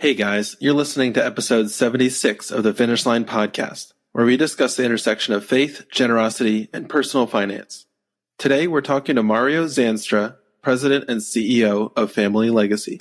Hey guys, you're listening to episode 76 of the Finish Line podcast, where we discuss the intersection of faith, generosity, and personal finance. Today we're talking to Mario Zandstra, President and CEO of Family Legacy.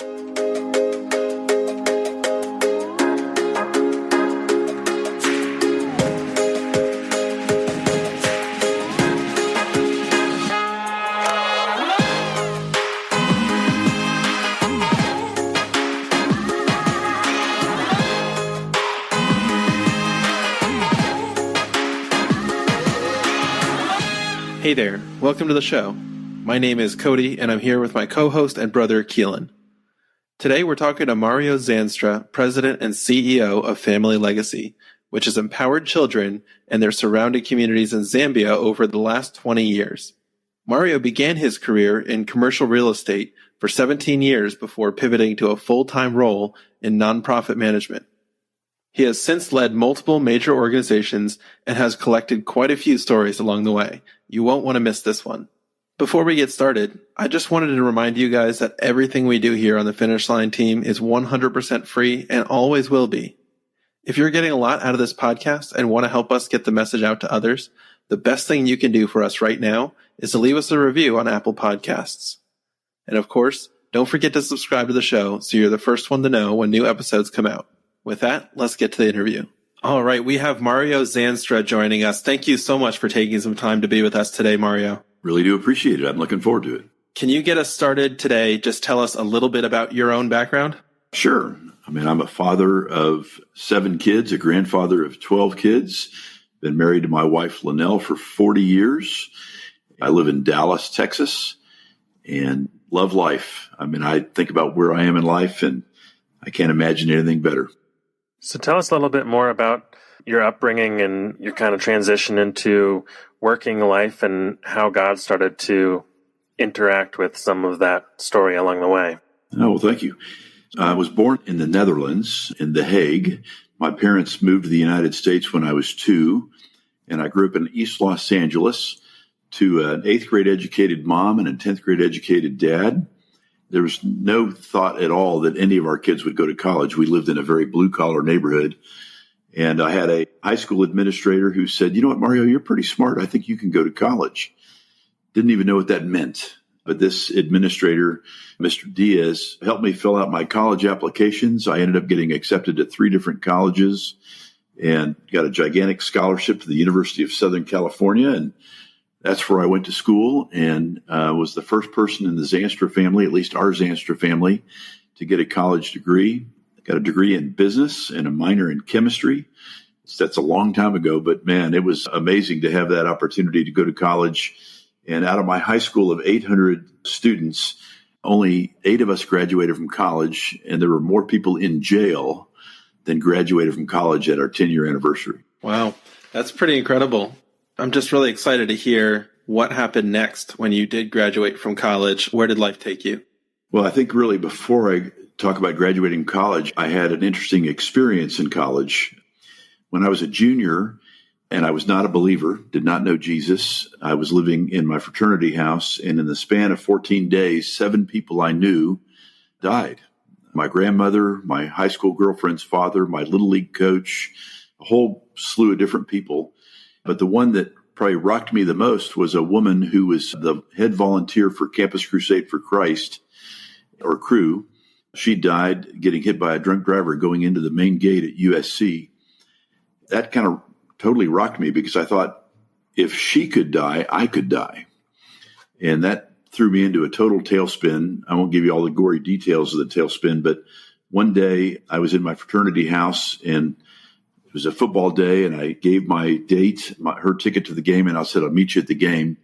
Hey there, welcome to the show. My name is Cody, and I'm here with my co-host and brother, Keelan. Today we're talking to Mario Zandstra, President and CEO of Family Legacy, which has empowered children and their surrounding communities in Zambia over the last 20 years. Mario began his career in commercial real estate for 17 years before pivoting to a full-time role in nonprofit management. He has since led multiple major organizations and has collected quite a few stories along the way. You won't want to miss this one. Before we get started, I just wanted to remind you guys that everything we do here on the Finish Line team is 100% free and always will be. If you're getting a lot out of this podcast and want to help us get the message out to others, the best thing you can do for us right now is to leave us a review on Apple Podcasts. And of course, don't forget to subscribe to the show so you're the first one to know when new episodes come out. With that, let's get to the interview. All right, we have Mario Zandstra joining us. Thank you so much for taking some time to be with us today, Mario. Really do appreciate it. I'm looking forward to it. Can you get us started today? Just tell us a little bit about your own background. Sure. I'm a father of 7 kids, a grandfather of 12 kids. Been married to my wife, Linnell, for 40 years. I live in Dallas, Texas, and love life. I think about where I am in life, and I can't imagine anything better. So tell us a little bit more about your upbringing and your kind of transition into working life and how God started to interact with some of that story along the way. Oh, well, thank you. I was born in the Netherlands, in The Hague. My parents moved to the United States when I was 2, and I grew up in East Los Angeles to an 8th grade educated mom and a 10th grade educated dad. There was no thought at all that any of our kids would go to college. We lived in a very blue-collar neighborhood. And I had a high school administrator who said, "You know what, Mario, you're pretty smart. I think you can go to college." Didn't even know what that meant. But this administrator, Mr. Diaz, helped me fill out my college applications. I ended up getting accepted at 3 different colleges and got a gigantic scholarship to the University of Southern California. And that's where I went to school and was the first person in the Zandstra family, at least our Zandstra family, to get a college degree. Got a degree in business and a minor in chemistry. That's a long time ago, but man, it was amazing to have that opportunity to go to college. And out of my high school of 800 students, only 8 of us graduated from college, and there were more people in jail than graduated from college at our 10-year anniversary. Wow, that's pretty incredible. I'm just really excited to hear what happened next when you did graduate from college. Where did life take you? Well, I think really before I talk about graduating college, I had an interesting experience in college. When I was a junior and I was not a believer, did not know Jesus, I was living in my fraternity house, and in the span of 14 days, 7 people I knew died. My grandmother, my high school girlfriend's father, my little league coach, a whole slew of different people. But the one that probably rocked me the most was a woman who was the head volunteer for Campus Crusade for Christ, or Crew. She died getting hit by a drunk driver going into the main gate at USC. That kind of totally rocked me because I thought, if she could die, I could die. And that threw me into a total tailspin. I won't give you all the gory details of the tailspin, but one day I was in my fraternity house, and it was a football day, and I gave my date, her ticket to the game, and I said, "I'll meet you at the game."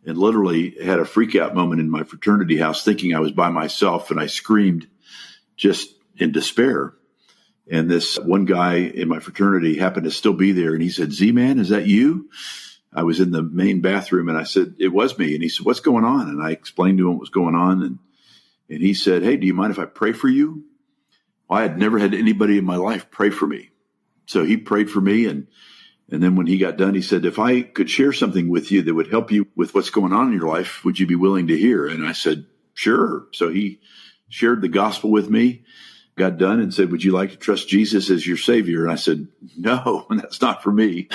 And literally had a freak out moment in my fraternity house thinking I was by myself, and I screamed just in despair. And this one guy in my fraternity happened to still be there, and he said, "Z-Man, is that you?" I was in the main bathroom, and I said, "It was me." And he said, "What's going on?" And I explained to him what was going on, and he said, "Hey, do you mind if I pray for you?" Well, I had never had anybody in my life pray for me. So he prayed for me, and then when he got done, he said, "If I could share something with you that would help you with what's going on in your life, would you be willing to hear?" And I said, "Sure." So he shared the gospel with me, got done and said, would you like to trust Jesus as your Savior? And I said, no, that's not for me.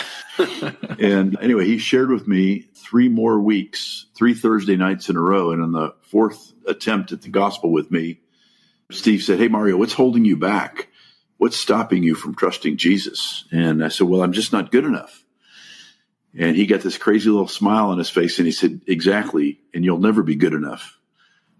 And anyway, he shared with me 3 more weeks, 3 Thursday nights in a row. And on the 4th attempt at the gospel with me, Steve said, hey, Mario, what's holding you back? What's stopping you from trusting Jesus? And I said, well, I'm just not good enough. And he got this crazy little smile on his face and he said, exactly. And you'll never be good enough.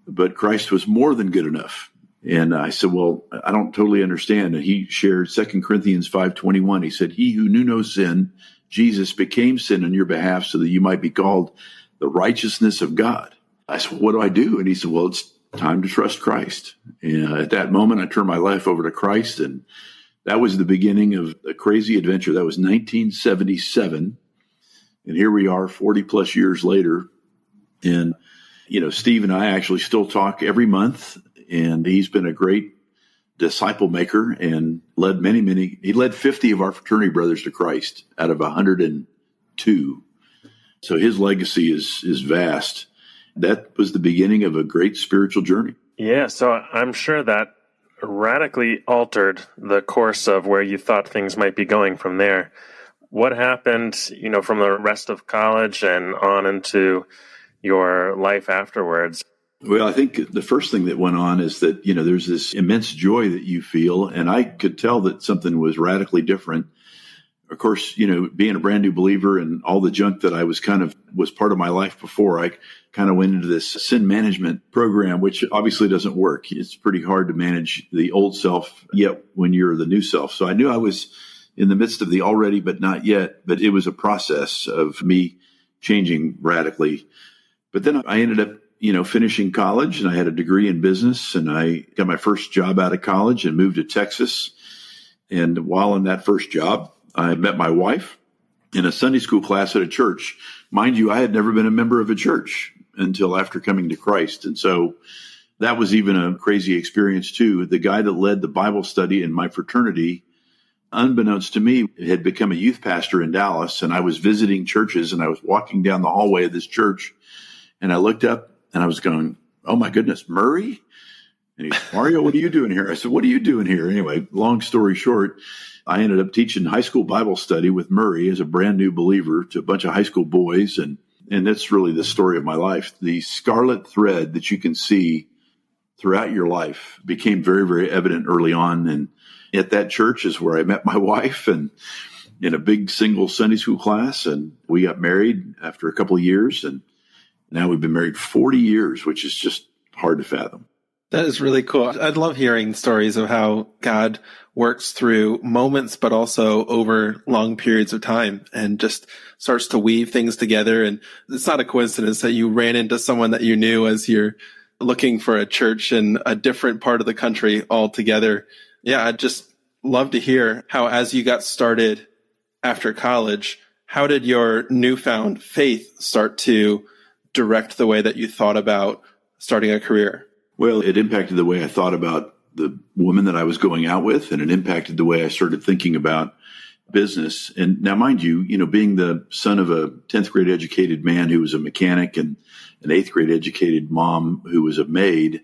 But Christ was more than good enough. And I said, well, I don't totally understand. And he shared 2 Corinthians 5:21. He said, he who knew no sin, Jesus became sin on your behalf so that you might be called the righteousness of God. I said, well, what do I do? And he said, well, it's time to trust Christ. And at that moment, I turned my life over to Christ. And that was the beginning of a crazy adventure. That was 1977. And here we are 40 plus years later. And, Steve and I actually still talk every month. And he's been a great disciple maker and led he led 50 of our fraternity brothers to Christ out of 102. So his legacy is vast. That was the beginning of a great spiritual journey. Yeah, so I'm sure that radically altered the course of where you thought things might be going from there. What happened, from the rest of college and on into your life afterwards? Well, I think the first thing that went on is that, there's this immense joy that you feel. And I could tell that something was radically different. Of course, being a brand new believer and all the junk that I was part of my life before, I kind of went into this sin management program, which obviously doesn't work. It's pretty hard to manage the old self yet when you're the new self. So I knew I was in the midst of the already, but not yet. But it was a process of me changing radically. But then I ended up finishing college, and I had a degree in business, and I got my first job out of college and moved to Texas. And while in that first job, I met my wife in a Sunday school class at a church. Mind you, I had never been a member of a church until after coming to Christ. And so that was even a crazy experience too. The guy that led the Bible study in my fraternity, unbeknownst to me, had become a youth pastor in Dallas. And I was visiting churches, and I was walking down the hallway of this church, and I looked up, and I was going, oh, my goodness, Murray? And he said, Mario, what are you doing here? I said, what are you doing here? Anyway, long story short, I ended up teaching high school Bible study with Murray as a brand new believer to a bunch of high school boys. And that's really the story of my life. The scarlet thread that you can see throughout your life became very, very evident early on. And at that church is where I met my wife, and in a big single Sunday school class. And we got married after a couple of years. And now we've been married 40 years, which is just hard to fathom. That is really cool. I'd love hearing stories of how God works through moments, but also over long periods of time, and just starts to weave things together. And it's not a coincidence that you ran into someone that you knew as you're looking for a church in a different part of the country altogether. Yeah, I'd just love to hear how, as you got started after college, how did your newfound faith start to direct the way that you thought about starting a career? Well, it impacted the way I thought about the woman that I was going out with, and it impacted the way I started thinking about business. And now, mind you, being the son of a 10th grade educated man who was a mechanic and an 8th grade educated mom who was a maid,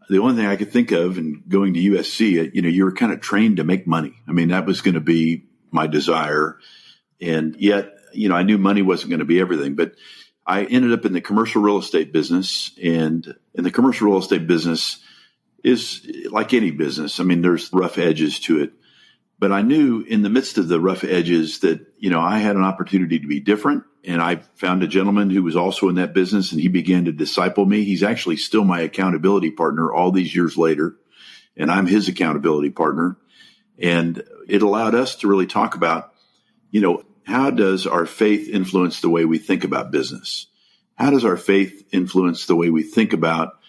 the only thing I could think of, and going to USC, you were kind of trained to make money. I mean, that was going to be my desire. And yet, I knew money wasn't going to be everything. But I ended up in the commercial real estate business, and in the commercial real estate business is like any business. I mean, there's rough edges to it, but I knew in the midst of the rough edges that, I had an opportunity to be different. And I found a gentleman who was also in that business, and he began to disciple me. He's actually still my accountability partner all these years later, and I'm his accountability partner. And it allowed us to really talk about, how does our faith influence the way we think about business? How does our faith influence the way we think about,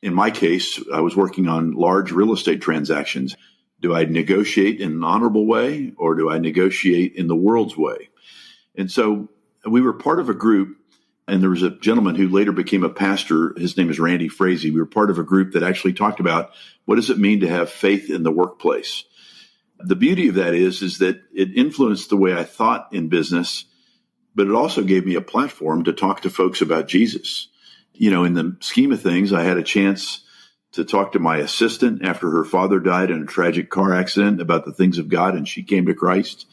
in my case, I was working on large real estate transactions. Do I negotiate in an honorable way, or do I negotiate in the world's way? And so we were part of a group, and there was a gentleman who later became a pastor. His name is Randy Frazee. We were part of a group that actually talked about what does it mean to have faith in the workplace. The beauty of that is that it influenced the way I thought in business, but it also gave me a platform to talk to folks about Jesus. In the scheme of things, I had a chance to talk to my assistant after her father died in a tragic car accident about the things of God, and she came to Christ.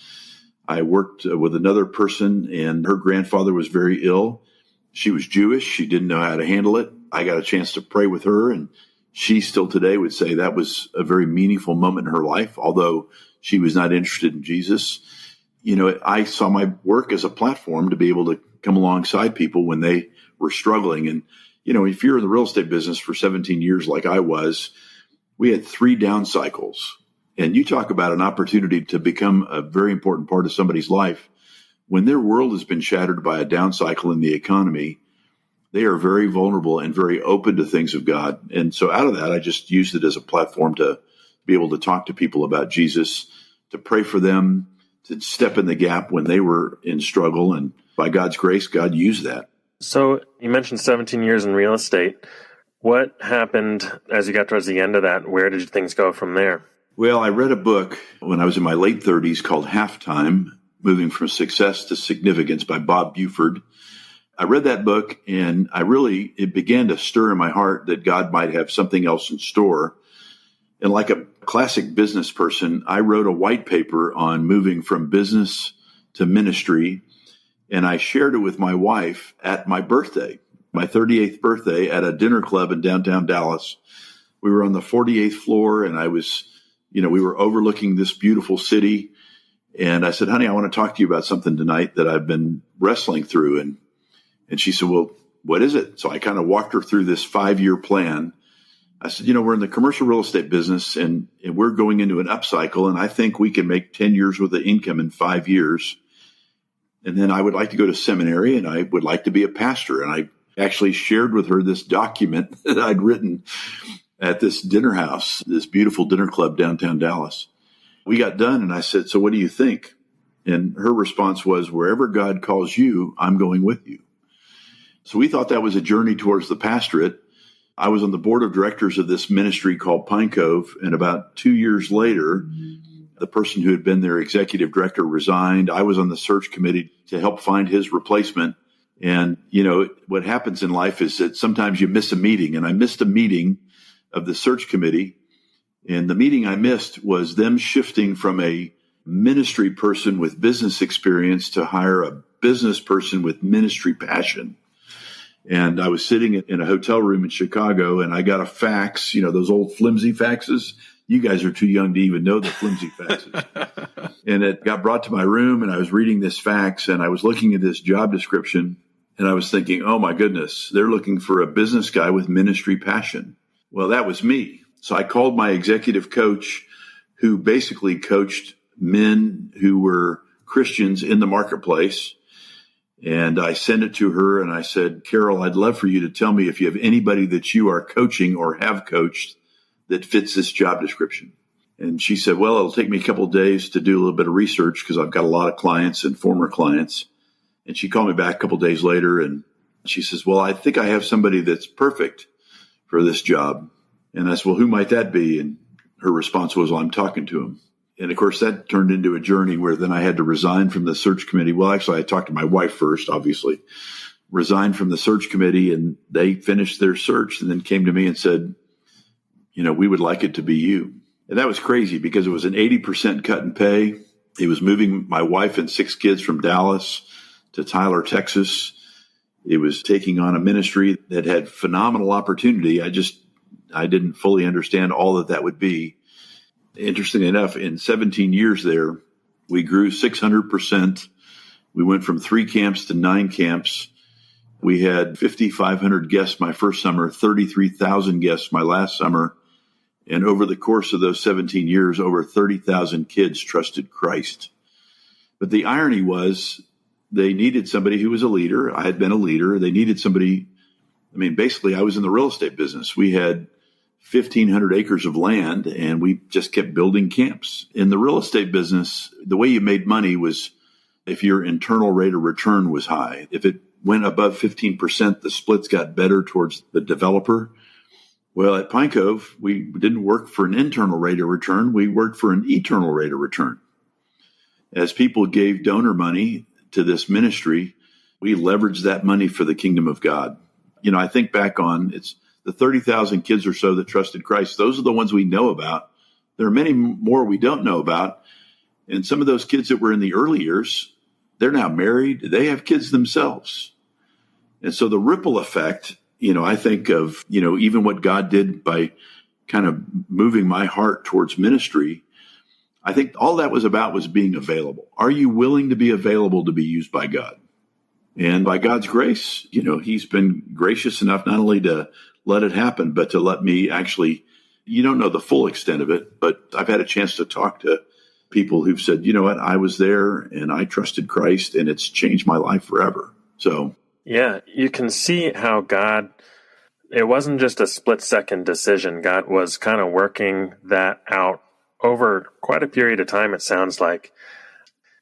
I worked with another person, and her grandfather was very ill. She was Jewish. She didn't know how to handle it. I got a chance to pray with her, and she still today would say that was a very meaningful moment in her life, although she was not interested in Jesus. I saw my work as a platform to be able to come alongside people when they were struggling. And, if you're in the real estate business for 17 years like I was, we had 3 down cycles. And you talk about an opportunity to become a very important part of somebody's life. When their world has been shattered by a down cycle in the economy, they are very vulnerable and very open to things of God. And so out of that, I just used it as a platform to be able to talk to people about Jesus, to pray for them, to step in the gap when they were in struggle. And by God's grace, God used that. So you mentioned 17 years in real estate. What happened as you got towards the end of that? Where did things go from there? Well, I read a book when I was in my late 30s called Halftime, Moving from Success to Significance by Bob Buford. I read that book, and it began to stir in my heart that God might have something else in store. And like a classic business person, I wrote a white paper on moving from business to ministry, and I shared it with my wife at my birthday, my 38th birthday, at a dinner club in downtown Dallas. We were on the 48th floor, and we were overlooking this beautiful city. And I said, honey, I want to talk to you about something tonight that I've been wrestling through. And she said, well, what is it? So I kind of walked her through this 5-year plan. I said, we're in the commercial real estate business, and we're going into an upcycle, and I think we can make 10 years worth of income in 5 years. And then I would like to go to seminary, and I would like to be a pastor. And I actually shared with her this document that I'd written at this dinner house, this beautiful dinner club downtown Dallas. We got done, and I said, so what do you think? And her response was, wherever God calls you, I'm going with you. So we thought that was a journey towards the pastorate. I was on the board of directors of this ministry called Pine Cove, and about 2 years later, the person who had been their executive director resigned. I was on the search committee to help find his replacement. And, what happens in life is that sometimes you miss a meeting, and I missed a meeting of the search committee. And the meeting I missed was them shifting from a ministry person with business experience to hire a business person with ministry passion. And I was sitting in a hotel room in Chicago, and I got a fax, those old flimsy faxes. You guys are too young to even know the flimsy faxes. And it got brought to my room, and I was reading this fax, and I was looking at this job description, and I was thinking, oh my goodness, they're looking for a business guy with ministry passion. Well, that was me. So I called my executive coach, who basically coached men who were Christians in the marketplace. And I sent it to her, and I said, Carol, I'd love for you to tell me if you have anybody that you are coaching or have coached that fits this job description. And she said, well, it'll take me a couple of days to do a little bit of research because I've got a lot of clients and former clients. And she called me back a couple of days later, and she says, well, I think I have somebody that's perfect for this job. And I said, well, who might that be? And her response was, well, I'm talking to him. And of course, that turned into a journey where then I had to resign from the search committee. Well, actually, I talked to my wife first, obviously, resigned from the search committee, and they finished their search and then came to me and said, we would like it to be you. And that was crazy because it was an 80% cut in pay. It was moving my wife and 6 kids from Dallas to Tyler, Texas. It was taking on a ministry that had phenomenal opportunity. I didn't fully understand all that would be. Interestingly enough, in 17 years there, we grew 600%. We went from 3 camps to 9 camps. We had 5,500 guests my first summer, 33,000 guests my last summer. And over the course of those 17 years, over 30,000 kids trusted Christ. But the irony was they needed somebody who was a leader. I had been a leader. They needed somebody. Basically, I was in the real estate business. We had 1,500 acres of land, and we just kept building camps. In the real estate business, the way you made money was if your internal rate of return was high. If it went above 15%, the splits got better towards the developer. Well, at Pine Cove, we didn't work for an internal rate of return. We worked for an eternal rate of return. As people gave donor money to this ministry, we leveraged that money for the kingdom of God. I think back on the 30,000 kids or so that trusted Christ. Those are the ones we know about. There are many more we don't know about. And some of those kids that were in the early years, they're now married. They have kids themselves. And so the ripple effect, I think of, even what God did by kind of moving my heart towards ministry. I think all that was about was being available. Are you willing to be available to be used by God? And by God's grace, he's been gracious enough not only to let it happen, but to let me actually, you don't know the full extent of it, but I've had a chance to talk to people who've said, you know what, I was there and I trusted Christ and it's changed my life forever. So, yeah, you can see how God, it wasn't just a split-second decision. God was kind of working that out over quite a period of time, it sounds like.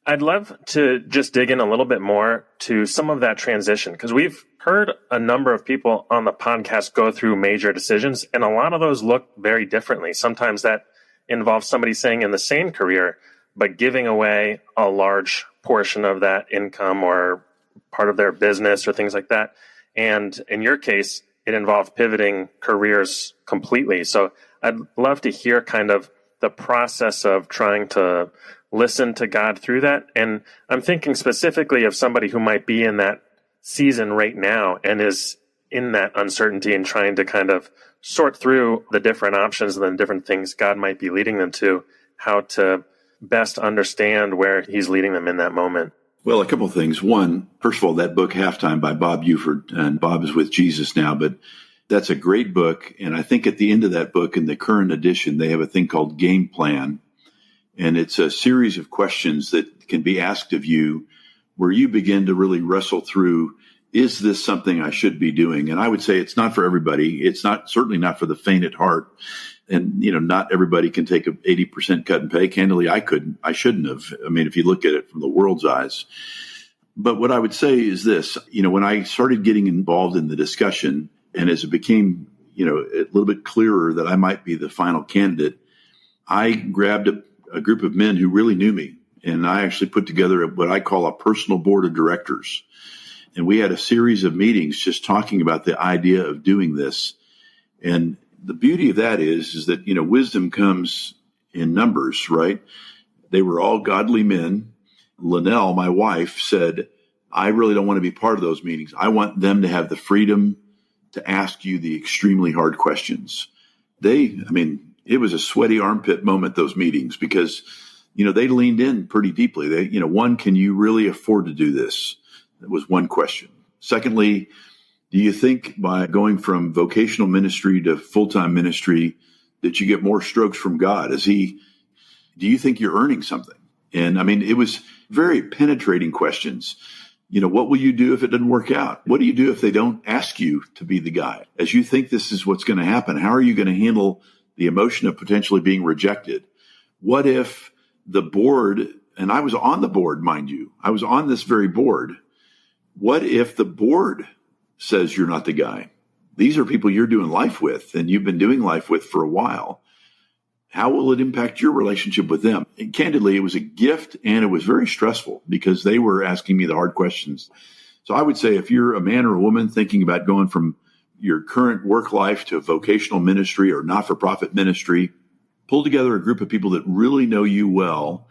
I'd love to just dig in a little bit more to some of that transition, because we've heard a number of people on the podcast go through major decisions, and a lot of those look very differently. Sometimes that involves somebody staying in the same career, but giving away a large portion of that income or part of their business or things like that. And in your case, it involved pivoting careers completely. So I'd love to hear kind of the process of trying to listen to God through that. And I'm thinking specifically of somebody who might be in that season right now and is in that uncertainty and trying to kind of sort through the different options and the different things God might be leading them to, how to best understand where he's leading them in that moment. Well, a couple of things. One, first of all, that book, Halftime by Bob Buford, and Bob is with Jesus now, but that's a great book. And I think at the end of that book, in the current edition, they have a thing called Game Plan. And it's a series of questions that can be asked of you where you begin to really wrestle through, is this something I should be doing? And I would say it's not for everybody. It's certainly not for the faint at heart. And, not everybody can take an 80% cut and pay. Candidly, I couldn't. I shouldn't have. I mean, if you look at it from the world's eyes. But what I would say is this, when I started getting involved in the discussion and as it became, a little bit clearer that I might be the final candidate, I grabbed a group of men who really knew me. And I actually put together what I call a personal board of directors. And we had a series of meetings just talking about the idea of doing this. And the beauty of that is that, wisdom comes in numbers, right? They were all godly men. Linnell, my wife, said, I really don't want to be part of those meetings. I want them to have the freedom to ask you the extremely hard questions. It was a sweaty armpit moment, those meetings, because, they leaned in pretty deeply. One, can you really afford to do this? That was one question. Secondly, do you think by going from vocational ministry to full-time ministry that you get more strokes from God? Do you think you're earning something? And it was very penetrating questions. What will you do if it doesn't work out? What do you do if they don't ask you to be the guy? As you think this is what's going to happen, how are you going to handle the emotion of potentially being rejected? What if the board, and I was on the board, mind you, I was on this very board. What if the board says you're not the guy? These are people you're doing life with and you've been doing life with for a while. How will it impact your relationship with them? And candidly, it was a gift and it was very stressful because they were asking me the hard questions. So I would say if you're a man or a woman thinking about going from your current work life to vocational ministry or not-for-profit ministry, pull together a group of people that really know you well,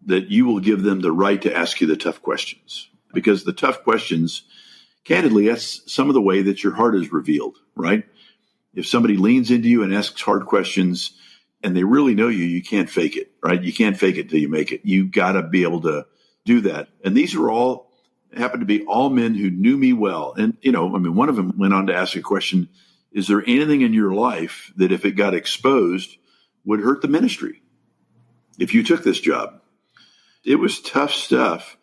that you will give them the right to ask you the tough questions. Because the tough questions, candidly, that's some of the way that your heart is revealed, right? If somebody leans into you and asks hard questions and they really know you, you can't fake it, right? You can't fake it till you make it. You got to be able to do that. And these are happened to be all men who knew me well. And, one of them went on to ask a question, is there anything in your life that if it got exposed would hurt the ministry if you took this job? It was tough stuff.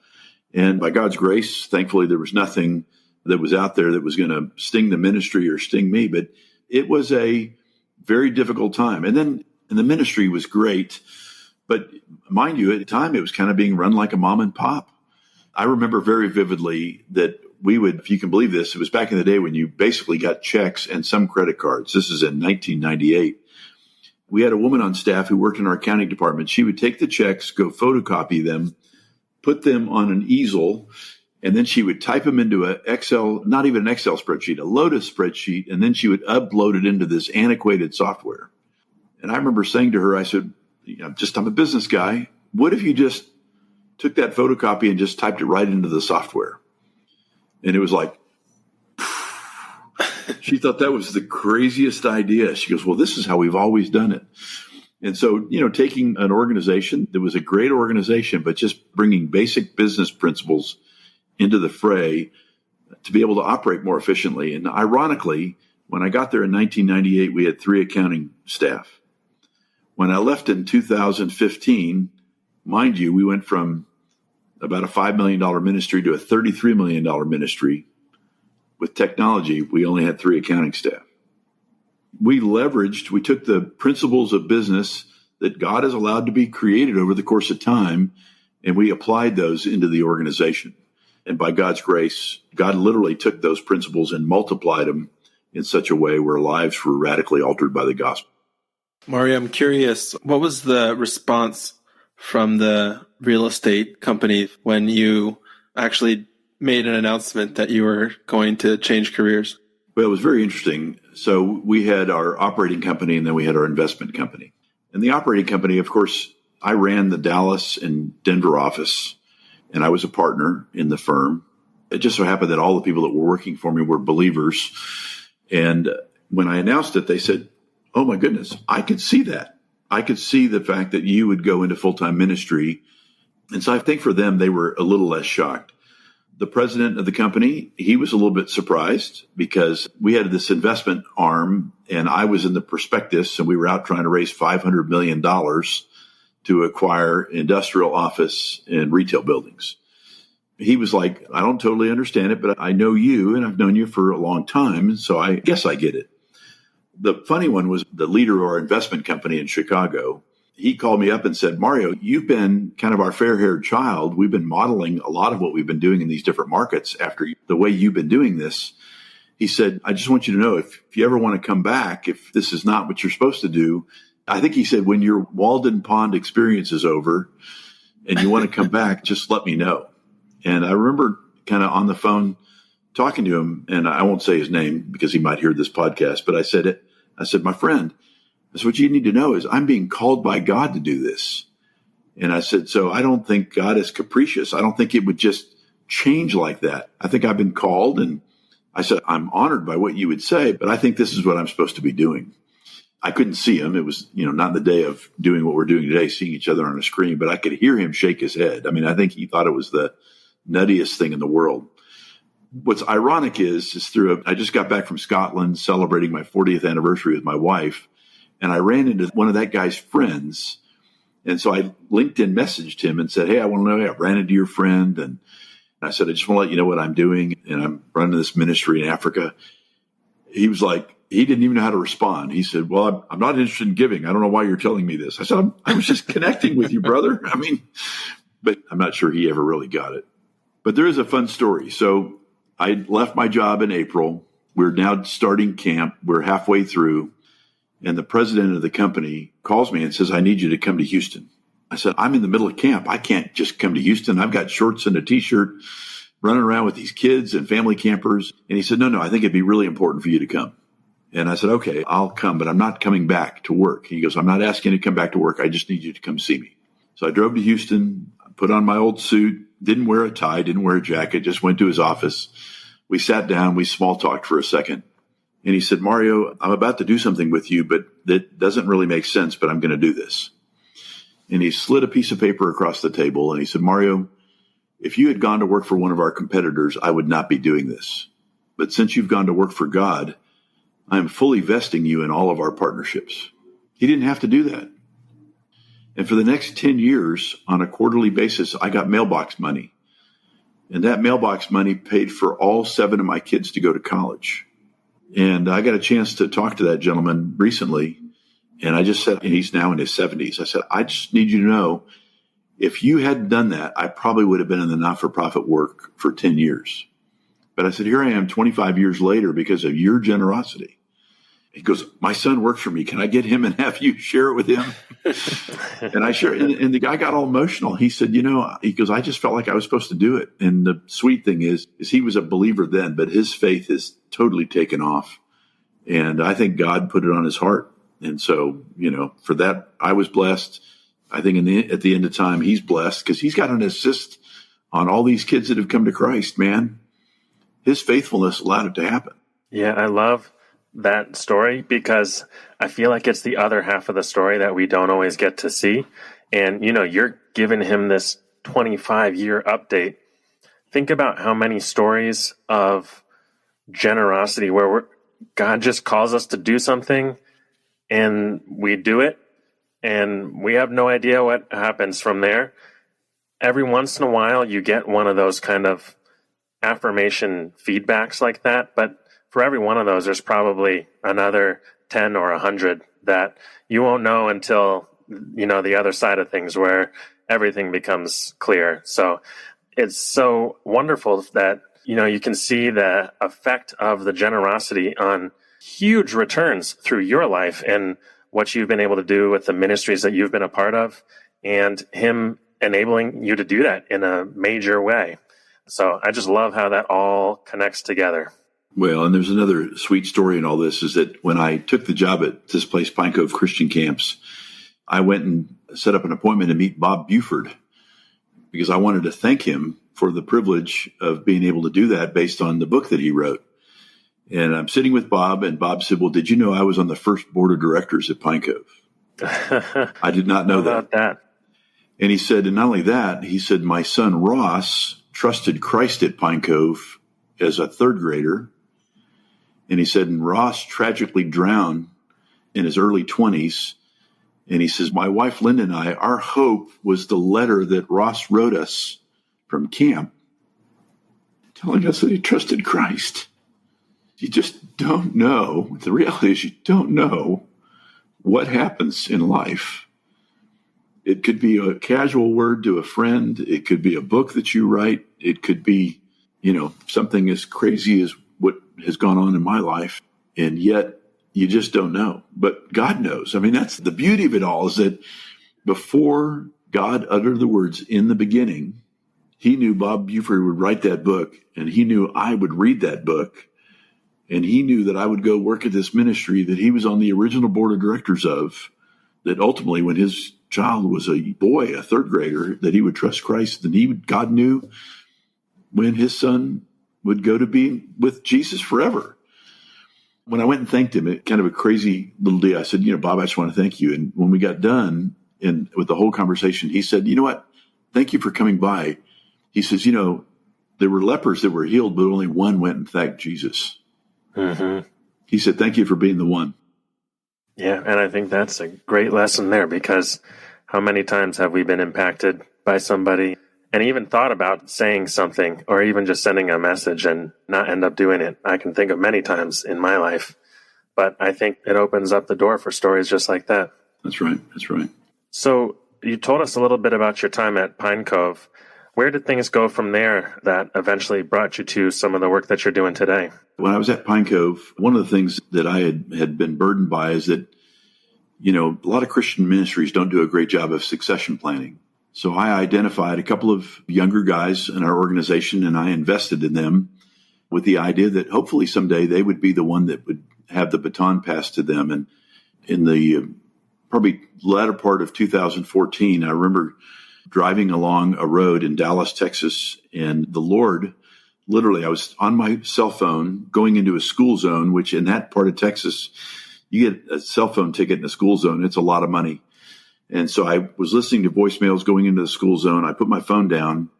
And by God's grace, thankfully, there was nothing that was out there that was going to sting the ministry or sting me. But it was a very difficult time. And the ministry was great. But mind you, at the time, it was kind of being run like a mom and pop. I remember very vividly that we would, if you can believe this, it was back in the day when you basically got checks and some credit cards. This is in 1998. We had a woman on staff who worked in our accounting department. She would take the checks, go photocopy them, put them on an easel, And then she would type them into an Excel, not even an Excel spreadsheet, a Lotus spreadsheet, and then she would upload it into this antiquated software. And I remember saying to her, I said, I'm a business guy. What if you just took that photocopy and just typed it right into the software? And it was like, she thought that was the craziest idea. She goes, well, this is how we've always done it. And so, taking an organization that was a great organization, but just bringing basic business principles into the fray to be able to operate more efficiently. And ironically, when I got there in 1998, we had 3 accounting staff. When I left in 2015, mind you, we went from about a $5 million ministry to a $33 million ministry. With technology, we only had 3 accounting staff. We took the principles of business that God has allowed to be created over the course of time, and we applied those into the organization. And by God's grace, God literally took those principles and multiplied them in such a way where lives were radically altered by the gospel. Mario, I'm curious, what was the response from the real estate company when you actually made an announcement that you were going to change careers? Well, it was very interesting. So we had our operating company and then we had our investment company. And the operating company, of course, I ran the Dallas and Denver office, and I was a partner in the firm. It just so happened that all the people that were working for me were believers. And when I announced it, they said, oh my goodness, I could see that. I could see the fact that you would go into full-time ministry. And so I think for them, they were a little less shocked. The president of the company, he was a little bit surprised because we had this investment arm and I was in the prospectus and we were out trying to raise $500 million to acquire industrial, office, and retail buildings. He was like, I don't totally understand it, but I know you and I've known you for a long time, so I guess I get it. The funny one was the leader of our investment company in Chicago. He called me up and said, Mario, you've been kind of our fair-haired child. We've been modeling a lot of what we've been doing in these different markets after the way you've been doing this. He said, I just want you to know if you ever want to come back, if this is not what you're supposed to do, I think he said, when your Walden Pond experience is over and you want to come back, just let me know. And I remember kind of on the phone talking to him, and I won't say his name because he might hear this podcast, but I said, my friend, I said, what you need to know is I'm being called by God to do this. And I said, so I don't think God is capricious. I don't think it would just change like that. I think I've been called, and I said, I'm honored by what you would say, but I think this is what I'm supposed to be doing. I couldn't see him. It was, not the day of doing what we're doing today, seeing each other on a screen, but I could hear him shake his head. I mean, I think he thought it was the nuttiest thing in the world. What's ironic is I just got back from Scotland celebrating my 40th anniversary with my wife, and I ran into one of that guy's friends. And so I LinkedIn messaged him and said, hey, I want to know, I ran into your friend. And I said, I just want to let you know what I'm doing. And I'm running this ministry in Africa. He was like, he didn't even know how to respond. He said, well, I'm not interested in giving. I don't know why you're telling me this. I said, I was just connecting with you, brother. But I'm not sure he ever really got it. But there is a fun story. So I left my job in April. We're now starting camp. We're halfway through. And the president of the company calls me and says, I need you to come to Houston. I said, I'm in the middle of camp. I can't just come to Houston. I've got shorts and a T-shirt running around with these kids and family campers. And he said, no, I think it'd be really important for you to come. And I said, okay, I'll come, but I'm not coming back to work. He goes, I'm not asking you to come back to work. I just need you to come see me. So I drove to Houston, put on my old suit, didn't wear a tie, didn't wear a jacket, just went to his office. We sat down, we small talked for a second. And he said, Mario, I'm about to do something with you, but that doesn't really make sense, but I'm going to do this. And he slid a piece of paper across the table and he said, Mario, if you had gone to work for one of our competitors, I would not be doing this. But since you've gone to work for God, I'm fully vesting you in all of our partnerships. He didn't have to do that. And for the next 10 years, on a quarterly basis, I got mailbox money. And that mailbox money paid for all 7 of my kids to go to college. And I got a chance to talk to that gentleman recently. And I just said, and he's now in his 70s. I said, I just need you to know, if you hadn't done that, I probably would have been in the not-for-profit work for 10 years. But I said, here I am 25 years later because of your generosity. He goes, my son works for me. Can I get him and have you share it with him? And I share, and the guy got all emotional. He said, he goes, I just felt like I was supposed to do it. And the sweet thing is he was a believer then, but his faith is totally taken off. And I think God put it on his heart. And so, for that, I was blessed. I think at the end of time, he's blessed because he's got an assist on all these kids that have come to Christ, man. His faithfulness allowed it to happen. Yeah, I love that story because I feel like it's the other half of the story that we don't always get to see. And, you're giving him this 25-year update. Think about how many stories of generosity where God just calls us to do something and we do it and we have no idea what happens from there. Every once in a while, you get one of those kind of affirmation feedbacks like that. But for every one of those, there's probably another 10 or 100 that you won't know until, the other side of things where everything becomes clear. So it's so wonderful that, you can see the effect of the generosity on huge returns through your life and what you've been able to do with the ministries that you've been a part of and him enabling you to do that in a major way. So I just love how that all connects together. Well, and there's another sweet story in all this is that when I took the job at this place, Pine Cove Christian Camps, I went and set up an appointment to meet Bob Buford because I wanted to thank him for the privilege of being able to do that based on the book that he wrote. And I'm sitting with Bob, and Bob said, well, did you know I was on the first board of directors at Pine Cove? I did not know that. And he said, and not only that, he said, my son Ross trusted Christ at Pine Cove as a third grader. And he said, and Ross tragically drowned in his early 20s. And he says, my wife Linda and I, our hope was the letter that Ross wrote us from camp telling us that he trusted Christ. You just don't know. The reality is you don't know what happens in life. It could be a casual word to a friend. It could be a book that you write. It could be, something as crazy as what has gone on in my life. And yet you just don't know. But God knows. I mean, that's the beauty of it all is that before God uttered the words in the beginning, he knew Bob Buford would write that book, and he knew I would read that book. And he knew that I would go work at this ministry that he was on the original board of directors of, that ultimately when his child was a boy, a third grader, that he would trust Christ. And God knew when his son would go to be with Jesus forever. When I went and thanked him, it kind of a crazy little deal. I said, Bob, I just want to thank you. And when we got done and with the whole conversation, he said, you know what? Thank you for coming by. He says, there were lepers that were healed, but only one went and thanked Jesus. Mm-hmm. He said, thank you for being the one. Yeah, and I think that's a great lesson there because how many times have we been impacted by somebody and even thought about saying something or even just sending a message and not end up doing it? I can think of many times in my life, but I think it opens up the door for stories just like that. That's right. That's right. So you told us a little bit about your time at Pine Cove. Where did things go from there that eventually brought you to some of the work that you're doing today? When I was at Pine Cove, one of the things that I had been burdened by is that, a lot of Christian ministries don't do a great job of succession planning. So I identified a couple of younger guys in our organization, and I invested in them with the idea that hopefully someday they would be the one that would have the baton passed to them. And in the probably latter part of 2014, I remember driving along a road in Dallas, Texas, and the Lord, literally, I was on my cell phone going into a school zone, which in that part of Texas, you get a cell phone ticket in a school zone. It's a lot of money. And so I was listening to voicemails going into the school zone. I put my phone down,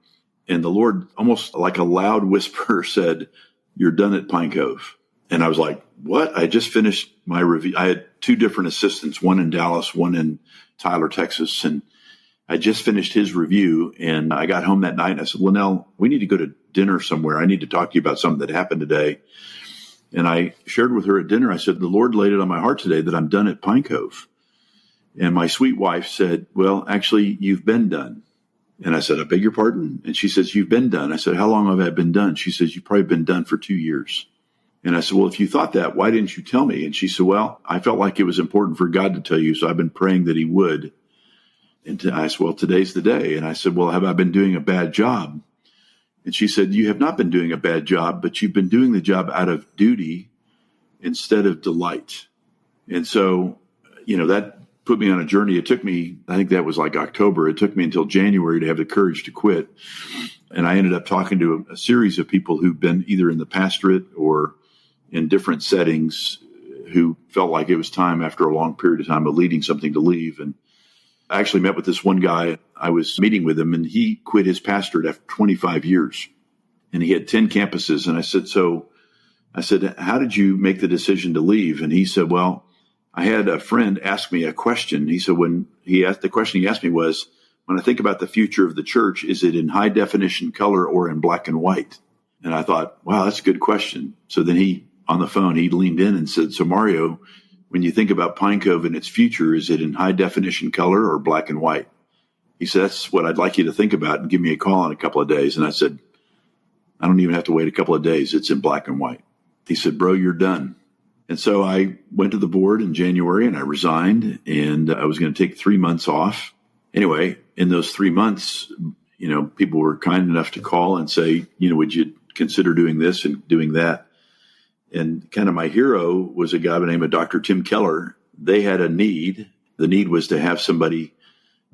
and the Lord, almost like a loud whisper, said, "You're done at Pine Cove." And I was like, what? I just finished my review. I had two different assistants, one in Dallas, one in Tyler, Texas. And I just finished his review, and I got home that night and I said, Linnell, we need to go to dinner somewhere. I need to talk to you about something that happened today. And I shared with her at dinner, I said, the Lord laid it on my heart today that I'm done at Pine Cove. And my sweet wife said, well, actually, you've been done. And I said, I beg your pardon? And she says, you've been done. I said, how long have I been done? She says, you've probably been done for 2 years. And I said, well, if you thought that, why didn't you tell me? And she said, well, I felt like it was important for God to tell you, so I've been praying that he would. And I said, well, today's the day. And I said, well, have I been doing a bad job? And she said, you have not been doing a bad job, but you've been doing the job out of duty instead of delight. And so, that put me on a journey. It took me, I think that was like October. It took me until January to have the courage to quit. And I ended up talking to a series of people who've been either in the pastorate or in different settings who felt like it was time after a long period of time of leading something to leave. And I actually met with this one guy. I was meeting with him, and he quit his pastorate after 25 years. And he had 10 campuses. And I said, how did you make the decision to leave? And he said, well, I had a friend ask me a question. He said, the question he asked me was, when I think about the future of the church, is it in high definition color or in black and white? And I thought, wow, that's a good question. So then on the phone, he leaned in and said, so Mario, when you think about Pine Cove and its future, is it in high definition color or black and white? He said, that's what I'd like you to think about and give me a call in a couple of days. And I said, I don't even have to wait a couple of days. It's in black and white. He said, bro, you're done. And so I went to the board in January and I resigned, and I was going to take 3 months off. Anyway, in those 3 months, people were kind enough to call and say, would you consider doing this and doing that? And kind of my hero was a guy by the name of Dr. Tim Keller. They had a need. The need was to have somebody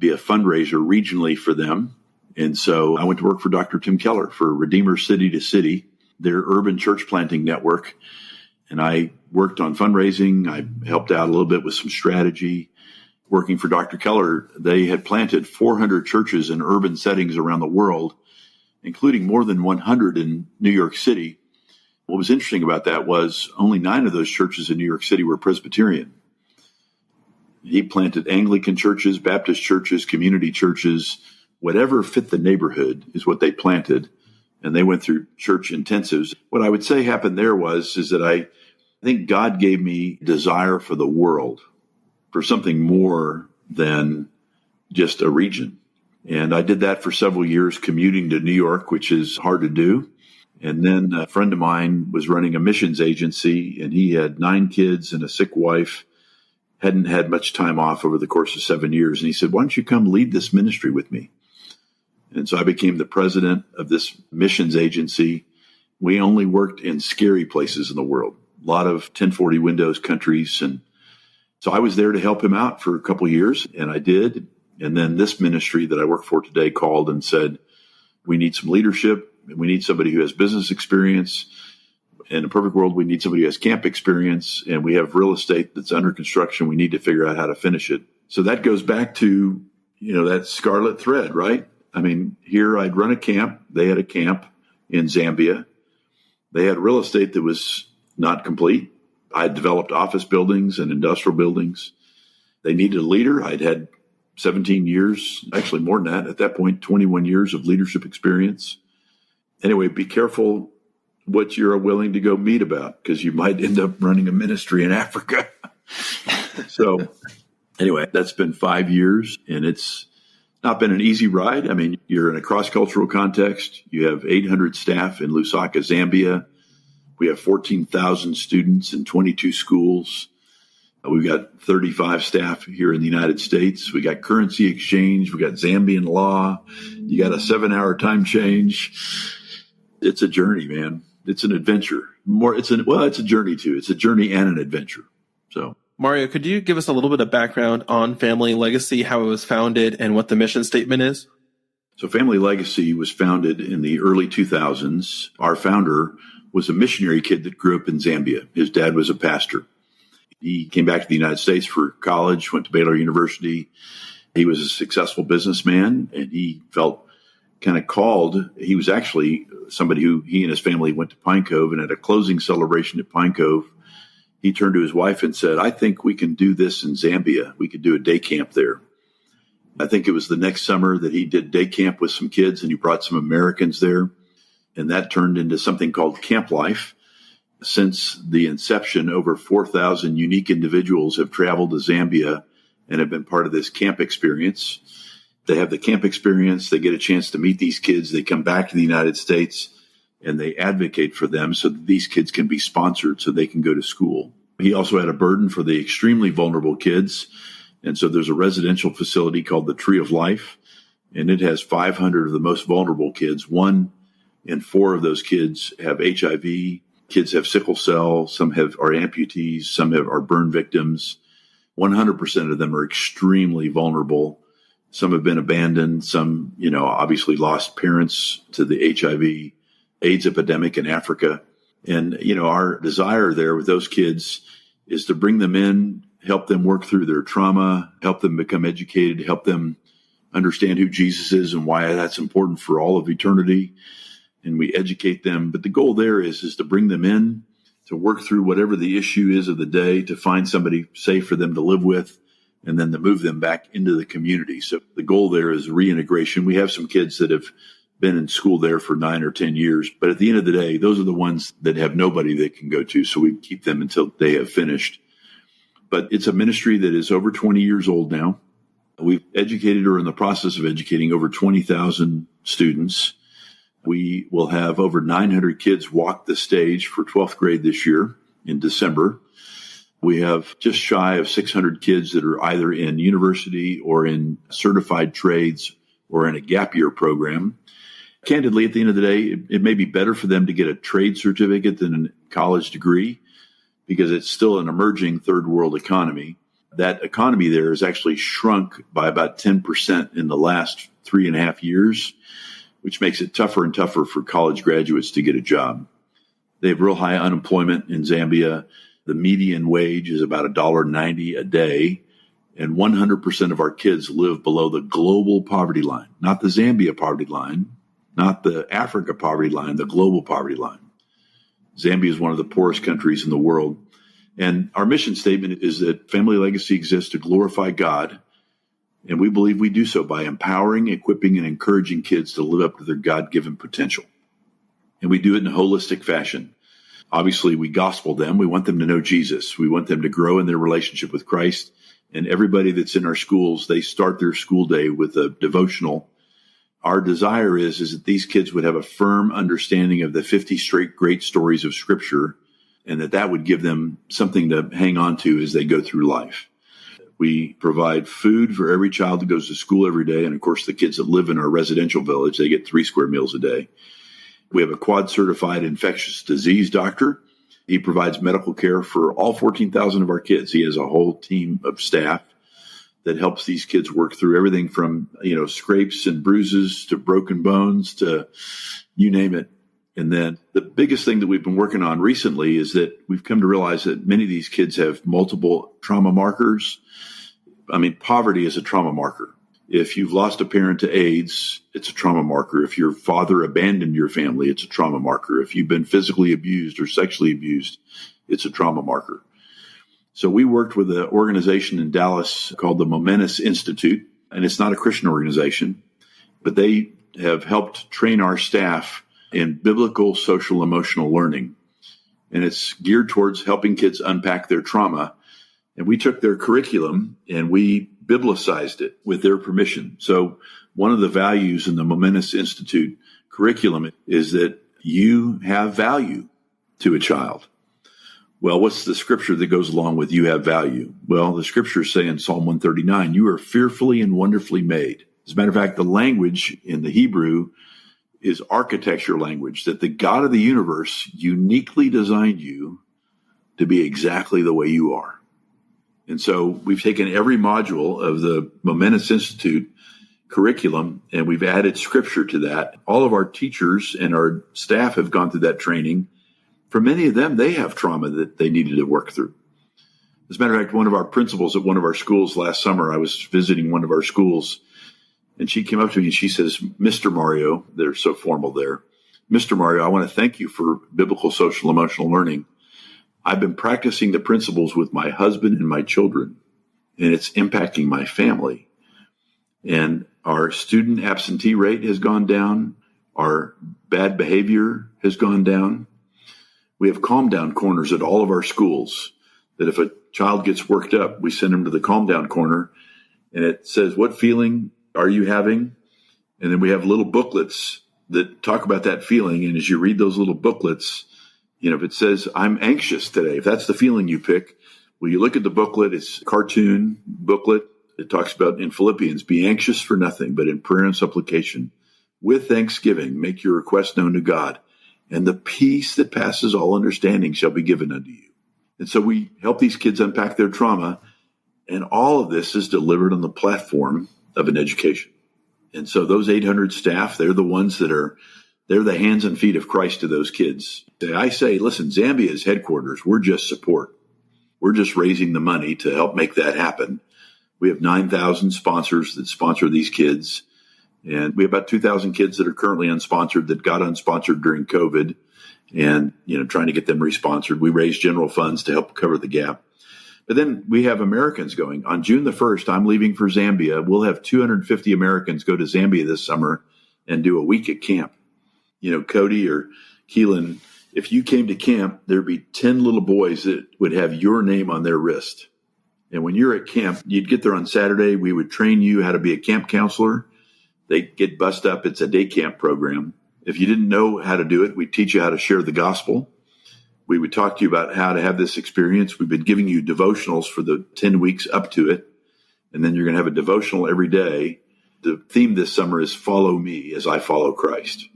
be a fundraiser regionally for them. And so I went to work for Dr. Tim Keller for Redeemer City to City, their urban church planting network. And I worked on fundraising. I helped out a little bit with some strategy. Working for Dr. Keller, they had planted 400 churches in urban settings around the world, including more than 100 in New York City. What was interesting about that was only 9 of those churches in New York City were Presbyterian. He planted Anglican churches, Baptist churches, community churches, whatever fit the neighborhood is what they planted. And they went through church intensives. What I would say happened there is that I think God gave me desire for the world, for something more than just a region. And I did that for several years, commuting to New York, which is hard to do. And then a friend of mine was running a missions agency, and he had 9 kids and a sick wife, hadn't had much time off over the course of 7 years. And he said, why don't you come lead this ministry with me? And so I became the president of this missions agency. We only worked in scary places in the world, a lot of 1040 windows countries. And so I was there to help him out for a couple of years, and I did. And then this ministry that I work for today called and said, we need some leadership. We need somebody who has business experience. In a perfect world, we need somebody who has camp experience, and we have real estate that's under construction. We need to figure out how to finish it. So that goes back to, that scarlet thread, right? I mean, here I'd run a camp. They had a camp in Zambia. They had real estate that was not complete. I had developed office buildings and industrial buildings. They needed a leader. I'd had 17 years, actually more than that, at that point, 21 years of leadership experience. Anyway, be careful what you're willing to go meet about, because you might end up running a ministry in Africa. So anyway, that's been 5 years, and it's not been an easy ride. I mean, you're in a cross-cultural context. You have 800 staff in Lusaka, Zambia. We have 14,000 students in 22 schools. We've got 35 staff here in the United States. We got currency exchange. We got Zambian law. You got a 7-hour time change. It's a journey, man. It's an adventure. It's a journey too. It's a journey and an adventure. So, Mario, could you give us a little bit of background on Family Legacy, how it was founded, and what the mission statement is? So Family Legacy was founded in the early 2000s. Our founder was a missionary kid that grew up in Zambia. His dad was a pastor. He came back to the United States for college, went to Baylor University. He was a successful businessman, and he felt kind of called. He was actually somebody who he and his family went to Pine Cove, and at a closing celebration at Pine Cove, he turned to his wife and said, I think we can do this in Zambia. We could do a day camp there. I think it was the next summer that he did day camp with some kids, and he brought some Americans there. And that turned into something called Camp Life. Since the inception, over 4,000 unique individuals have traveled to Zambia and have been part of this camp experience. They have the camp experience. They get a chance to meet these kids. They come back to the United States, and they advocate for them so that these kids can be sponsored so they can go to school. He also had a burden for the extremely vulnerable kids. And so there's a residential facility called the Tree of Life, and it has 500 of the most vulnerable kids. 1 in 4 of those kids have HIV. Kids have sickle cell. Some are amputees. Some are burn victims. 100% of them are extremely vulnerable. Some have been abandoned. Some, obviously lost parents to the HIV AIDS epidemic in Africa. And, our desire there with those kids is to bring them in, help them work through their trauma, help them become educated, help them understand who Jesus is and why that's important for all of eternity. And we educate them. But the goal there is to bring them in, to work through whatever the issue is of the day, to find somebody safe for them to live with, and then to move them back into the community. So the goal there is reintegration. We have some kids that have been in school there for 9 or 10 years. But at the end of the day, those are the ones that have nobody they can go to. So we keep them until they have finished. But it's a ministry that is over 20 years old now. We've educated or in the process of educating over 20,000 students. We will have over 900 kids walk the stage for 12th grade this year in December. We have just shy of 600 kids that are either in university or in certified trades or in a gap year program. Candidly, at the end of the day, it may be better for them to get a trade certificate than a college degree because it's still an emerging third world economy. That economy there has actually shrunk by about 10% in the last 3.5 years, which makes it tougher and tougher for college graduates to get a job. They have real high unemployment in Zambia. The median wage is about $1.90 a day, and 100% of our kids live below the global poverty line, not the Zambia poverty line, not the Africa poverty line, the global poverty line. Zambia is one of the poorest countries in the world. And our mission statement is that Family Legacy exists to glorify God. And we believe we do so by empowering, equipping, and encouraging kids to live up to their God-given potential. And we do it in a holistic fashion. Obviously, we gospel them. We want them to know Jesus. We want them to grow in their relationship with Christ. And everybody that's in our schools, they start their school day with a devotional. Our desire is that these kids would have a firm understanding of the 50 straight great stories of Scripture, and that would give them something to hang on to as they go through life. We provide food for every child that goes to school every day. And of course, the kids that live in our residential village, they get 3 square meals a day. We have a quad certified infectious disease doctor. He provides medical care for all 14,000 of our kids. He has a whole team of staff that helps these kids work through everything from, scrapes and bruises to broken bones to you name it. And then the biggest thing that we've been working on recently is that we've come to realize that many of these kids have multiple trauma markers. Poverty is a trauma marker. If you've lost a parent to AIDS, it's a trauma marker. If your father abandoned your family, it's a trauma marker. If you've been physically abused or sexually abused, it's a trauma marker. So we worked with an organization in Dallas called the Momentous Institute, and it's not a Christian organization, but they have helped train our staff in biblical social emotional learning. And it's geared towards helping kids unpack their trauma. And we took their curriculum and we biblicized it with their permission. So one of the values in the Momentous Institute curriculum is that you have value to a child. Well, what's the scripture that goes along with you have value? Well, the scriptures say in Psalm 139, you are fearfully and wonderfully made. As a matter of fact, the language in the Hebrew is architecture language, that the God of the universe uniquely designed you to be exactly the way you are. And so we've taken every module of the Momentous Institute curriculum and we've added scripture to that. All of our teachers and our staff have gone through that training. For many of them, they have trauma that they needed to work through. As a matter of fact, one of our principals at one of our schools last summer, I was visiting one of our schools, and she came up to me and she says, Mr. Mario, they're so formal there, Mr. Mario, I want to thank you for biblical social emotional learning. I've been practicing the principles with my husband and my children, and it's impacting my family. And our student absentee rate has gone down. Our bad behavior has gone down. We have calm down corners at all of our schools that if a child gets worked up, we send them to the calm down corner and it says, what feeling are you having? And then we have little booklets that talk about that feeling. And as you read those little booklets, if it says, I'm anxious today, if that's the feeling you pick, well, you look at the booklet, it's a cartoon booklet. It talks about in Philippians, be anxious for nothing, but in prayer and supplication, with thanksgiving, make your request known to God. And the peace that passes all understanding shall be given unto you. And so we help these kids unpack their trauma. And all of this is delivered on the platform of an education. And so those 800 staff, they're the ones they're the hands and feet of Christ to those kids. I say, listen, Zambia is headquarters. We're just support. We're just raising the money to help make that happen. We have 9,000 sponsors that sponsor these kids. And we have about 2,000 kids that are currently unsponsored that got unsponsored during COVID and, trying to get them responsored. We raise general funds to help cover the gap. But then we have Americans going. On June the 1st, I'm leaving for Zambia. We'll have 250 Americans go to Zambia this summer and do a week at camp. Cody or Keelan, if you came to camp, there'd be 10 little boys that would have your name on their wrist. And when you're at camp, you'd get there on Saturday. We would train you how to be a camp counselor. They get bussed up. It's a day camp program. If you didn't know how to do it, we'd teach you how to share the gospel. We would talk to you about how to have this experience. We've been giving you devotionals for the 10 weeks up to it. And then you're going to have a devotional every day. The theme this summer is follow me as I follow Christ.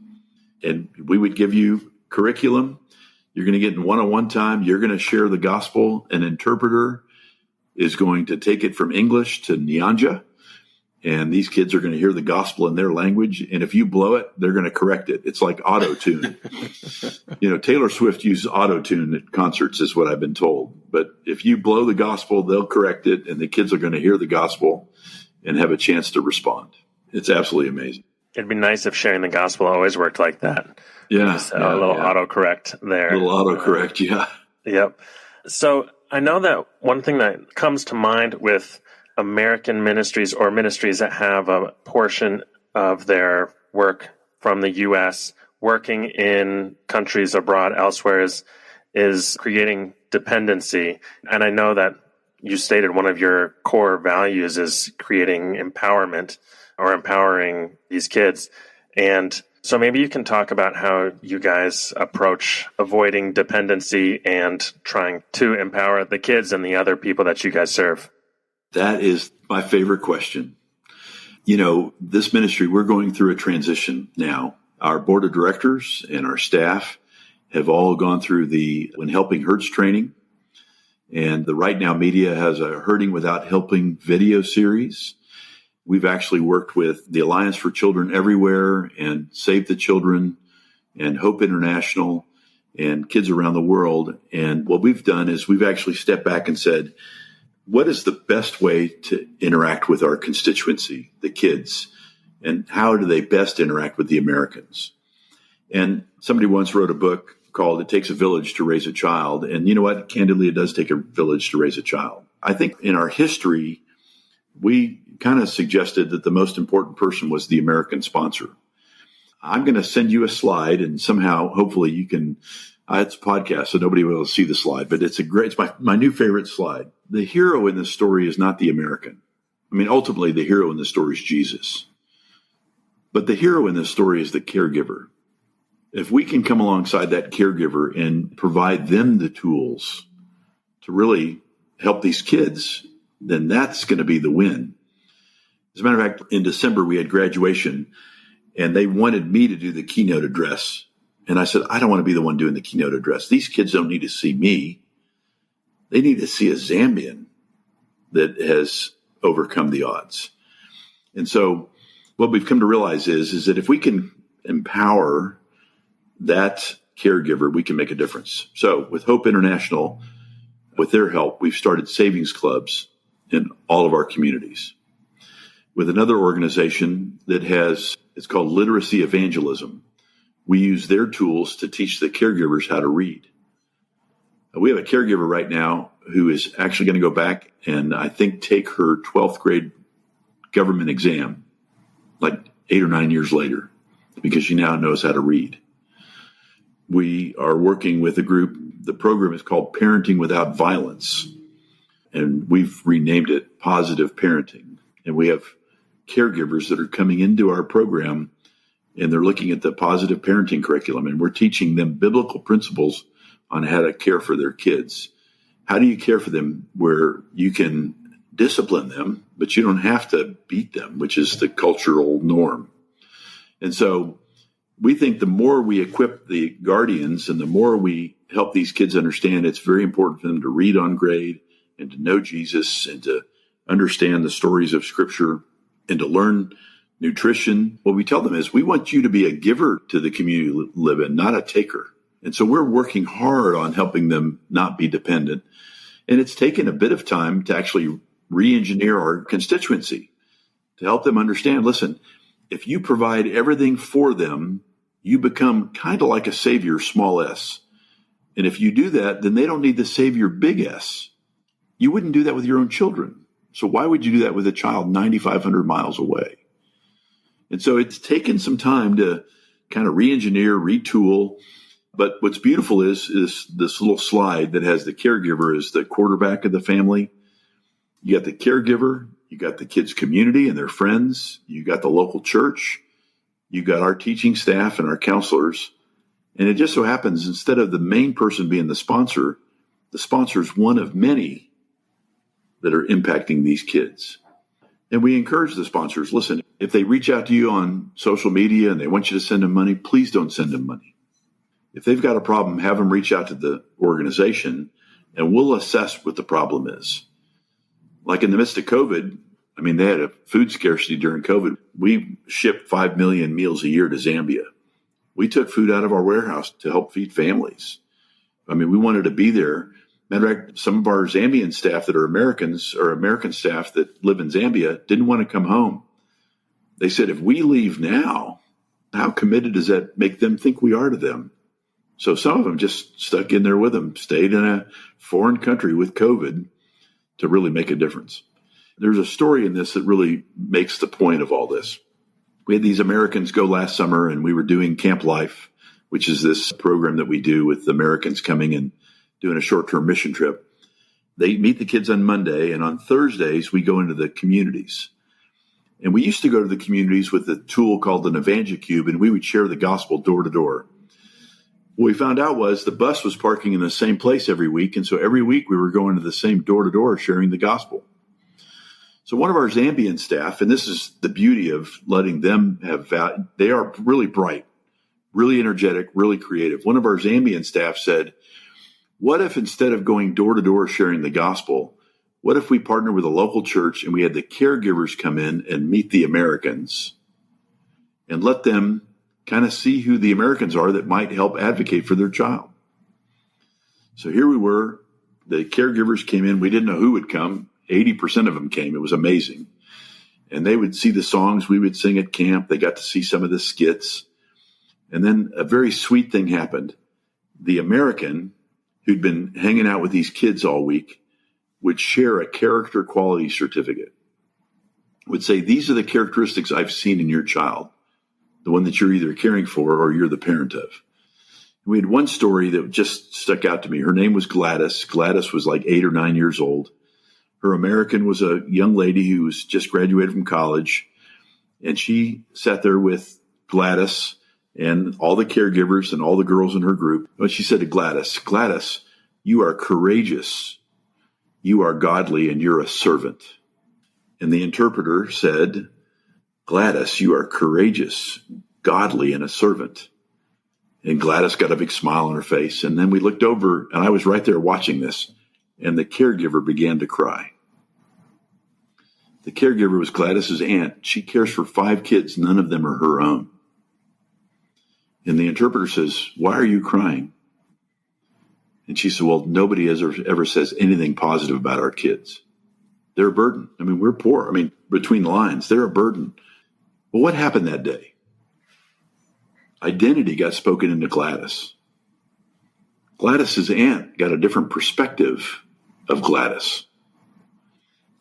And we would give you curriculum. You're going to get in one-on-one time. You're going to share the gospel. An interpreter is going to take it from English to Nyanja. And these kids are going to hear the gospel in their language. And if you blow it, they're going to correct it. It's like auto-tune. Taylor Swift uses auto-tune at concerts is what I've been told. But if you blow the gospel, they'll correct it. And the kids are going to hear the gospel and have a chance to respond. It's absolutely amazing. It'd be nice if sharing the gospel always worked like that. Yeah. A little autocorrect there. A little autocorrect, yeah. Yep. So I know that one thing that comes to mind with American ministries or ministries that have a portion of their work from the U.S. working in countries abroad elsewhere is creating dependency. And I know that you stated one of your core values is creating empowerment or empowering these kids. And so maybe you can talk about how you guys approach avoiding dependency and trying to empower the kids and the other people that you guys serve. That is my favorite question. This ministry, we're going through a transition now. Our board of directors and our staff have all gone through the When Helping Hurts training. And the Right Now Media has a Hurting Without Helping video series. We've actually worked with the Alliance for Children Everywhere and Save the Children and Hope International and kids around the world. And what we've done is we've actually stepped back and said, what is the best way to interact with our constituency, the kids, and how do they best interact with the Americans? And somebody once wrote a book called It Takes a Village to Raise a Child. And you know what? Candidly, it does take a village to raise a child. I think in our history, we kind of suggested that the most important person was the American sponsor. I'm going to send you a slide and somehow, hopefully you can, it's a podcast, so nobody will see the slide, but it's my new favorite slide. The hero in this story is not the American. Ultimately the hero in this story is Jesus. But the hero in this story is the caregiver. If we can come alongside that caregiver and provide them the tools to really help these kids, then that's going to be the win. As a matter of fact, in December, we had graduation, and they wanted me to do the keynote address. And I said, I don't want to be the one doing the keynote address. These kids don't need to see me. They need to see a Zambian that has overcome the odds. And so what we've come to realize is that if we can empower that caregiver, we can make a difference. So with Hope International, with their help, we've started savings clubs in all of our communities. With another organization that it's called Literacy Evangelism. We use their tools to teach the caregivers how to read. We have a caregiver right now who is actually going to go back and I think take her 12th grade government exam like 8 or 9 years later because she now knows how to read. We are working with a group. The program is called Parenting Without Violence, and we've renamed it Positive Parenting. And we have caregivers that are coming into our program, and they're looking at the positive parenting curriculum, and we're teaching them biblical principles on how to care for their kids. How do you care for them where you can discipline them, but you don't have to beat them, which is the cultural norm. And so we think the more we equip the guardians and the more we help these kids understand it's very important for them to read on grade and to know Jesus and to understand the stories of Scripture and to learn nutrition. What we tell them is we want you to be a giver to the community you live in, not a taker. And so we're working hard on helping them not be dependent. And it's taken a bit of time to actually re-engineer our constituency to help them understand, listen, if you provide everything for them, you become kind of like a savior, small s. And if you do that, then they don't need the savior, big S. You wouldn't do that with your own children. So why would you do that with a child 9,500 miles away? And so it's taken some time to kind of re-engineer, retool. But what's beautiful is this little slide that has the caregiver as the quarterback of the family. You got the caregiver, you got the kids' community and their friends, you got the local church, you got our teaching staff and our counselors. And it just so happens, instead of the main person being the sponsor is one of many that are impacting these kids. And we encourage the sponsors, listen, if they reach out to you on social media and they want you to send them money, please don't send them money. If they've got a problem, have them reach out to the organization and we'll assess what the problem is. Like in the midst of COVID, I mean, they had a food scarcity during COVID. We shipped 5 million meals a year to Zambia. We took food out of our warehouse to help feed families. I mean, we wanted to be there. Matter of fact, some of our Zambian staff that are Americans or American staff that live in Zambia didn't want to come home. They said, if we leave now, how committed does that make them think we are to them? So some of them just stuck in there with them, stayed in a foreign country with COVID to really make a difference. There's a story in this that really makes the point of all this. We had these Americans go last summer and we were doing Camp Life, which is this program that we do with Americans coming and doing a short-term mission trip. They meet the kids on Monday, and on Thursdays, we go into the communities. And we used to go to the communities with a tool called an EvangeCube, and we would share the gospel door to door. What we found out was the bus was parking in the same place every week, and so every week we were going to the same door to door sharing the gospel. So one of our Zambian staff, and this is the beauty of letting them have value, they are really bright, really energetic, really creative. One of our Zambian staff said, what if instead of going door to door sharing the gospel, what if we partner with a local church and we had the caregivers come in and meet the Americans and let them kind of see who the Americans are that might help advocate for their child? So here we were. The caregivers came in. We didn't know who would come. 80% of them came. It was amazing. And they would see the songs we would sing at camp. They got to see some of the skits. And then a very sweet thing happened. The American who'd been hanging out with these kids all week would share a character quality certificate, would say, these are the characteristics I've seen in your child, the one that you're either caring for or you're the parent of. We had one story that just stuck out to me. Her name was Gladys. Gladys was like 8 or 9 years old. Her American was a young lady who was just graduated from college, and she sat there with Gladys and all the caregivers and all the girls in her group. But she said to Gladys, Gladys, you are courageous, you are godly, and you're a servant. And the interpreter said, Gladys, you are courageous, godly, and a servant. And Gladys got a big smile on her face. And then we looked over, and I was right there watching this, and the caregiver began to cry. The caregiver was Gladys's aunt. She cares for 5 kids. None of them are her own. And the interpreter says, why are you crying? And she said, well, nobody ever says anything positive about our kids. They're a burden. I mean, we're poor. I mean, between the lines, they're a burden. Well, what happened that day? Identity got spoken into Gladys. Gladys's aunt got a different perspective of Gladys.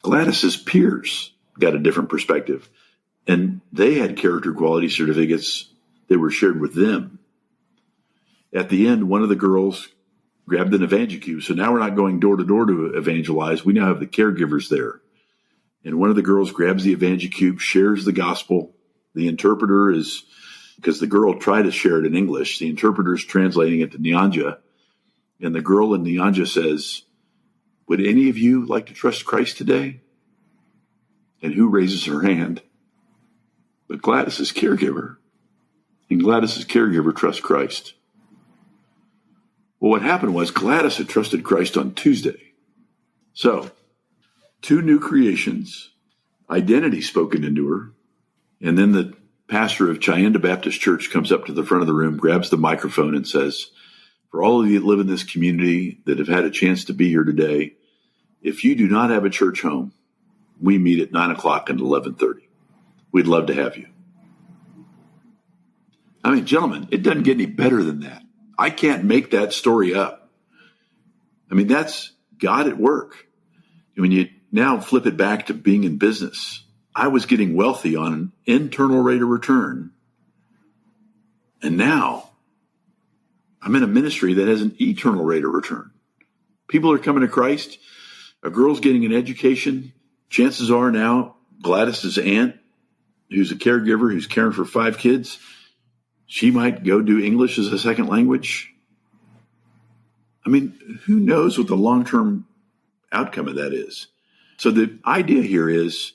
Gladys's peers got a different perspective. And they had character quality certificates that were shared with them. At the end, one of the girls grabbed an EvangeCube. So now we're not going door to door to evangelize. We now have the caregivers there. And one of the girls grabs the EvangeCube, shares the gospel. The interpreter is because the girl tried to share it in English. The interpreter's translating it to Nyanja, and the girl in Nyanja says, "Would any of you like to trust Christ today?" And who raises her hand? But Gladys's caregiver. And Gladys's caregiver trusts Christ. Well, what happened was Gladys had trusted Christ on Tuesday. So, 2 new creations, identity spoken into her, and then the pastor of Chayenda Baptist Church comes up to the front of the room, grabs the microphone and says, "For all of you that live in this community that have had a chance to be here today, if you do not have a church home, we meet at 9 o'clock and 11:30. We'd love to have you." I mean, gentlemen, it doesn't get any better than that. I can't make that story up. I mean, that's God at work. And when you now flip it back to being in business, I was getting wealthy on an internal rate of return. And now I'm in a ministry that has an eternal rate of return. People are coming to Christ. A girl's getting an education. Chances are now Gladys's aunt, who's a caregiver, who's caring for 5 kids, she might go do English as a second language. I mean, who knows what the long-term outcome of that is? So the idea here is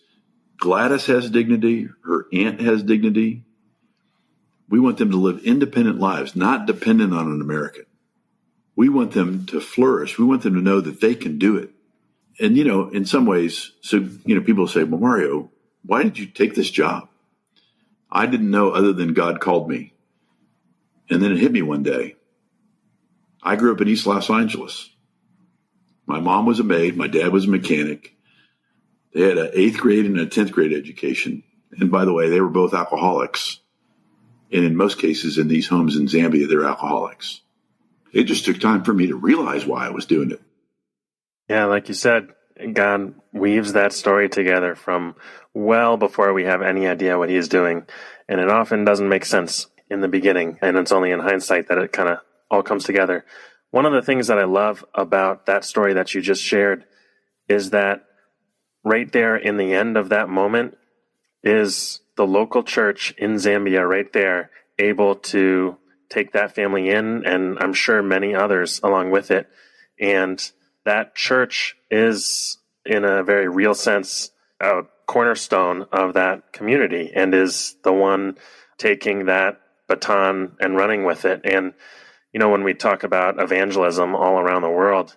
Gladys has dignity. Her aunt has dignity. We want them to live independent lives, not dependent on an American. We want them to flourish. We want them to know that they can do it. And, in some ways, so, people say, "Well, Mario, why did you take this job?" I didn't know other than God called me. And then it hit me one day. I grew up in East Los Angeles. My mom was a maid. My dad was a mechanic. They had an 8th grade and a 10th grade education. And by the way, they were both alcoholics. And in most cases in these homes in Zambia, they're alcoholics. It just took time for me to realize why I was doing it. Yeah, like you said, God weaves that story together from well before we have any idea what He's doing. And it often doesn't make sense in the beginning. And it's only in hindsight that it kind of all comes together. One of the things that I love about that story that you just shared is that right there in the end of that moment is the local church in Zambia right there able to take that family in, and I'm sure many others along with it. And that church is, in a very real sense, a cornerstone of that community and is the one taking that baton and running with it. And, when we talk about evangelism all around the world,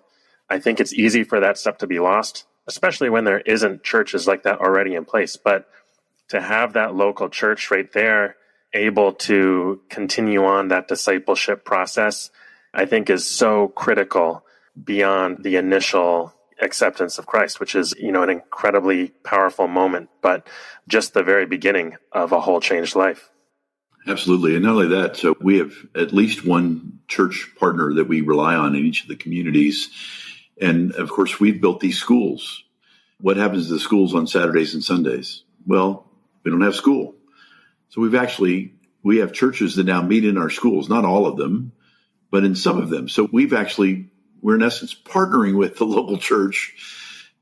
I think it's easy for that stuff to be lost, especially when there isn't churches like that already in place. But to have that local church right there able to continue on that discipleship process, I think is so critical beyond the initial acceptance of Christ, which is, an incredibly powerful moment, but just the very beginning of a whole changed life. Absolutely. And not only that, so we have at least one church partner that we rely on in each of the communities. And of course, we've built these schools. What happens to the schools on Saturdays and Sundays? Well, we don't have school. So we have churches that now meet in our schools, not all of them, but in some of them. So we're in essence partnering with the local church,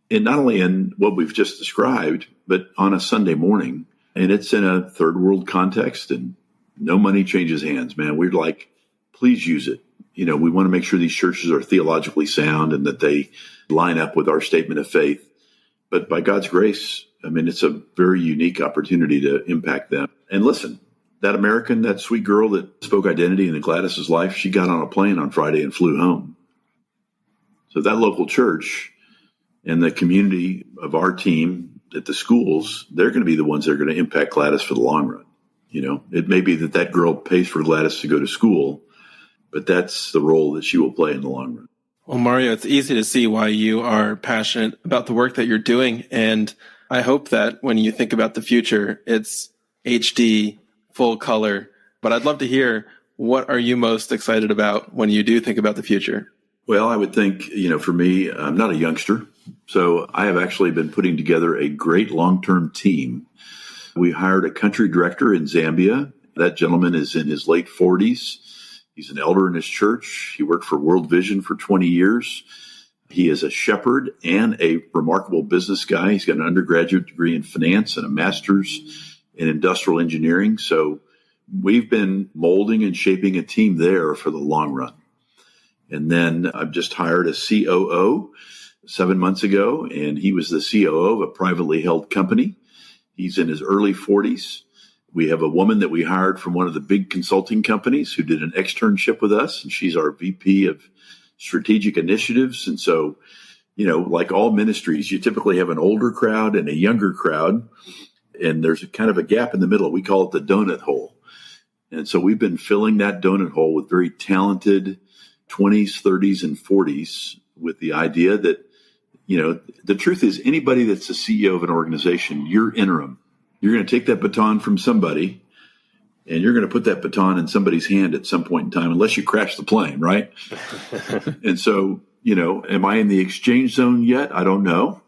and not only in what we've just described, but on a Sunday morning. And it's in a third world context, and no money changes hands, man. We're like, please use it. We want to make sure these churches are theologically sound and that they line up with our statement of faith. But by God's grace, it's a very unique opportunity to impact them. And listen, that sweet girl that spoke identity into Gladys's life, she got on a plane on Friday and flew home. So that local church and the community of our team at the schools, they're going to be the ones that are going to impact Gladys for the long run. It may be that girl pays for Gladys to go to school, but that's the role that she will play in the long run. Well, Mario, it's easy to see why you are passionate about the work that you're doing. And I hope that when you think about the future, it's HD, full color. But I'd love to hear, what are you most excited about when you do think about the future? Well, I would think, for me, I'm not a youngster. So I have actually been putting together a great long-term team. We hired a country director in Zambia. That gentleman is in his late 40s. He's an elder in his church. He worked for World Vision for 20 years. He is a shepherd and a remarkable business guy. He's got an undergraduate degree in finance and a master's in industrial engineering. So we've been molding and shaping a team there for the long run. And then I've just hired a COO 7 months ago, and he was the COO of a privately held company. He's in his early 40s. We have a woman that we hired from one of the big consulting companies who did an externship with us, and she's our VP of strategic initiatives. And so, like all ministries, you typically have an older crowd and a younger crowd, and there's a kind of a gap in the middle. We call it the donut hole. And so we've been filling that donut hole with very talented 20s, 30s, and 40s with the idea that, the truth is anybody that's the CEO of an organization, you're interim. You're going to take that baton from somebody, and you're going to put that baton in somebody's hand at some point in time, unless you crash the plane, right? And so, am I in the exchange zone yet? I don't know.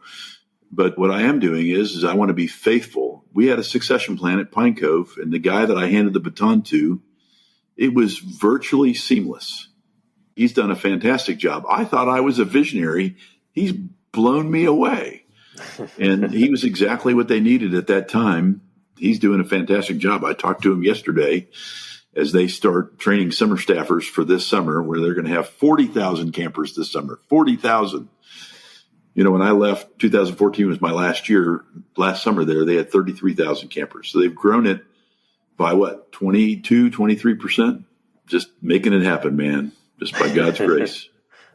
But what I am doing is I want to be faithful. We had a succession plan at Pine Cove, and the guy that I handed the baton to, it was virtually seamless. He's done a fantastic job. I thought I was a visionary. He's blown me away. And he was exactly what they needed at that time. He's doing a fantastic job. I talked to him yesterday as they start training summer staffers for this summer, where they're going to have 40,000 campers this summer. 40,000. When I left, 2014 was my last summer there, they had 33,000 campers. So they've grown it by 22, 23%? Just making it happen, man, just by God's grace.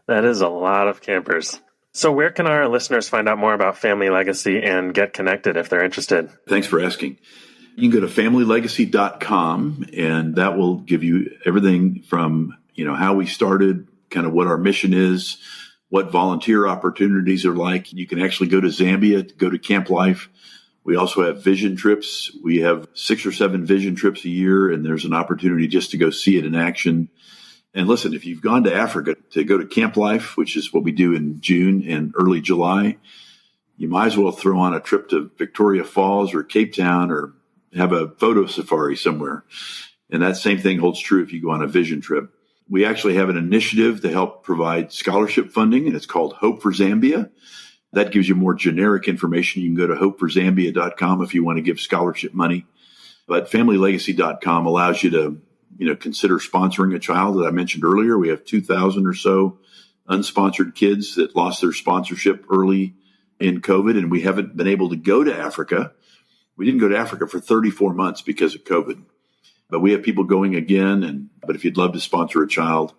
That is a lot of campers. So where can our listeners find out more about Family Legacy and get connected if they're interested? Thanks for asking. You can go to familylegacy.com, and that will give you everything from, how we started, kind of what our mission is, what volunteer opportunities are like. You can actually go to Zambia, go to Camp Life. We also have vision trips. We have 6 or 7 vision trips a year, and there's an opportunity just to go see it in action. And listen, if you've gone to Africa to go to Camp Life, which is what we do in June and early July, you might as well throw on a trip to Victoria Falls or Cape Town or have a photo safari somewhere. And that same thing holds true if you go on a vision trip. We actually have an initiative to help provide scholarship funding, and it's called Hope for Zambia. That gives you more generic information. You can go to hopeforzambia.com if you want to give scholarship money. But familylegacy.com allows you to consider sponsoring a child. That I mentioned earlier, we have 2,000 or so unsponsored kids that lost their sponsorship early in COVID, and we haven't been able to go to Africa. We didn't go to Africa for 34 months because of COVID, but we have people going again. But if you'd love to sponsor a child,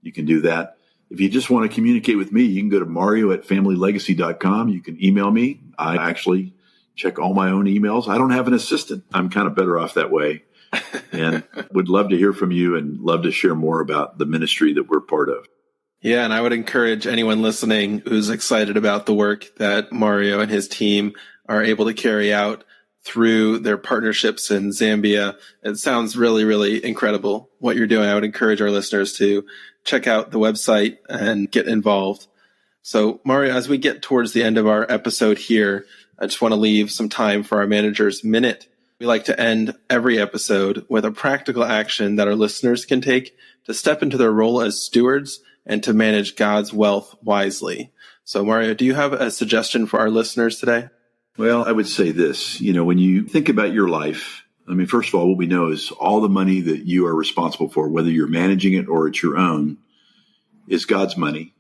you can do that. If you just want to communicate with me, you can go to mario@familylegacy.com. You can email me. I actually check all my own emails. I don't have an assistant. I'm kind of better off that way. And would love to hear from you and love to share more about the ministry that we're part of. Yeah, and I would encourage anyone listening who's excited about the work that Mario and his team are able to carry out through their partnerships in Zambia. It sounds really, really incredible what you're doing. I would encourage our listeners to check out the website and get involved. So, Mario, as we get towards the end of our episode here, I just want to leave some time for our manager's minute. We like to end every episode with a practical action that our listeners can take to step into their role as stewards and to manage God's wealth wisely. So, Mario, do you have a suggestion for our listeners today? Well, I would say this, when you think about your life, first of all, what we know is all the money that you are responsible for, whether you're managing it or it's your own, is God's money.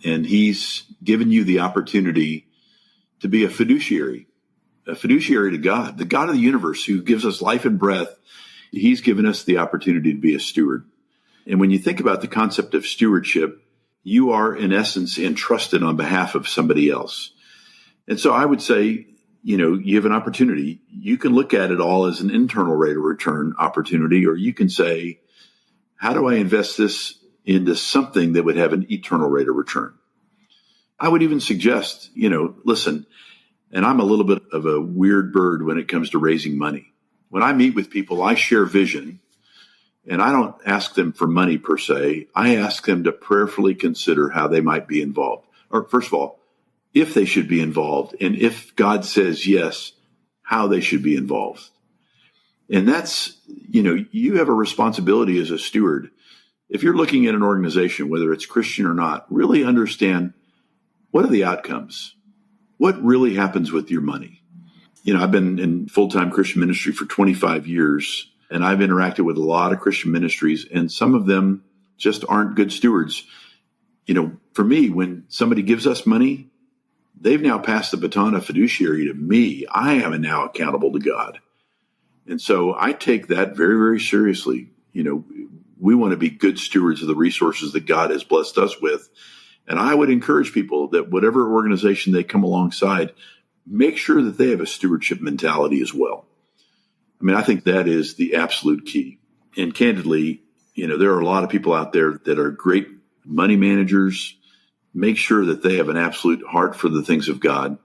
And he's given you the opportunity to be a fiduciary to God, the God of the universe who gives us life and breath. He's given us the opportunity to be a steward. And when you think about the concept of stewardship, you are in essence entrusted on behalf of somebody else. And so I would say, you have an opportunity. You can look at it all as an internal rate of return opportunity, or you can say, how do I invest this into something that would have an eternal rate of return? I would even suggest, listen, and I'm a little bit of a weird bird when it comes to raising money. When I meet with people, I share vision, and I don't ask them for money per se. I ask them to prayerfully consider how they might be involved. Or first of all, if they should be involved, and if God says yes, how they should be involved. And that's, you have a responsibility as a steward. If you're looking at an organization, whether it's Christian or not, really understand what are the outcomes? What really happens with your money? I've been in full-time Christian ministry for 25 years. And I've interacted with a lot of Christian ministries, and some of them just aren't good stewards. For me, when somebody gives us money, they've now passed the baton of fiduciary to me. I am now accountable to God. And so I take that very, very seriously. We want to be good stewards of the resources that God has blessed us with. And I would encourage people that whatever organization they come alongside, make sure that they have a stewardship mentality as well. I think that is the absolute key. And candidly, there are a lot of people out there that are great money managers. Make sure that they have an absolute heart for the things of God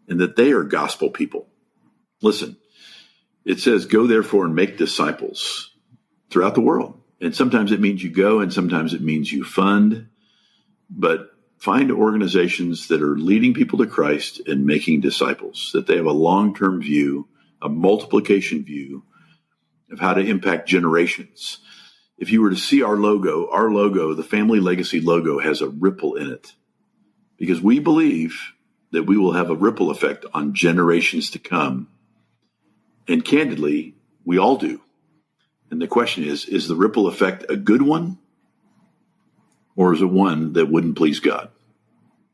and that they are gospel people. Listen, it says, go therefore and make disciples throughout the world. And sometimes it means you go and sometimes it means you fund. But find organizations that are leading people to Christ and making disciples, that they have a long-term view, a multiplication view of how to impact generations. If you were to see our logo, the Family Legacy logo, has a ripple in it because we believe that we will have a ripple effect on generations to come. And candidly, we all do. And the question is the ripple effect a good one? Or is it one that wouldn't please God?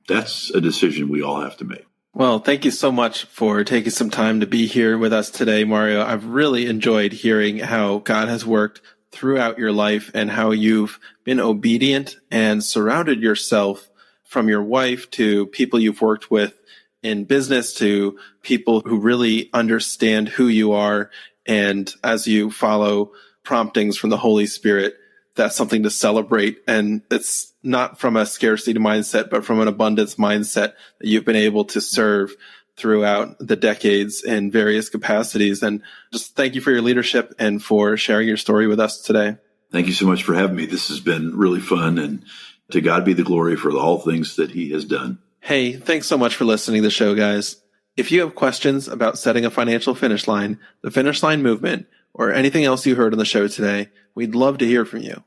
That's a decision we all have to make. Well, thank you so much for taking some time to be here with us today, Mario. I've really enjoyed hearing how God has worked throughout your life and how you've been obedient and surrounded yourself, from your wife to people you've worked with in business to people who really understand who you are. And as you follow promptings from the Holy Spirit, that's something to celebrate. And it's not from a scarcity mindset, but from an abundance mindset that you've been able to serve throughout the decades in various capacities. And just thank you for your leadership and for sharing your story with us today. Thank you so much for having me. This has been really fun, and to God be the glory for all things that he has done. Hey, thanks so much for listening to the show, guys. If you have questions about setting a financial finish line, the Finish Line Movement, or anything else you heard on the show today, we'd love to hear from you.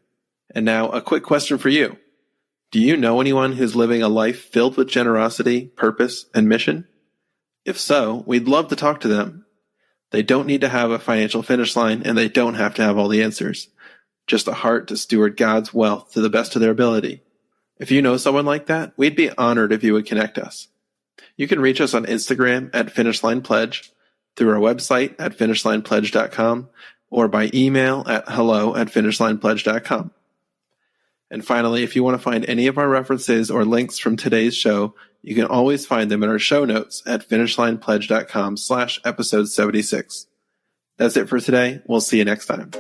And now, a quick question for you. Do you know anyone who's living a life filled with generosity, purpose, and mission? If so, we'd love to talk to them. They don't need to have a financial finish line, and they don't have to have all the answers. Just a heart to steward God's wealth to the best of their ability. If you know someone like that, we'd be honored if you would connect us. You can reach us on Instagram at Finish Line Pledge, through our website at finishlinepledge.com, or by email at hello@finishlinepledge.com. And finally, if you want to find any of our references or links from today's show, you can always find them in our show notes at finishlinepledge.com/episode 76. That's it for today. We'll see you next time.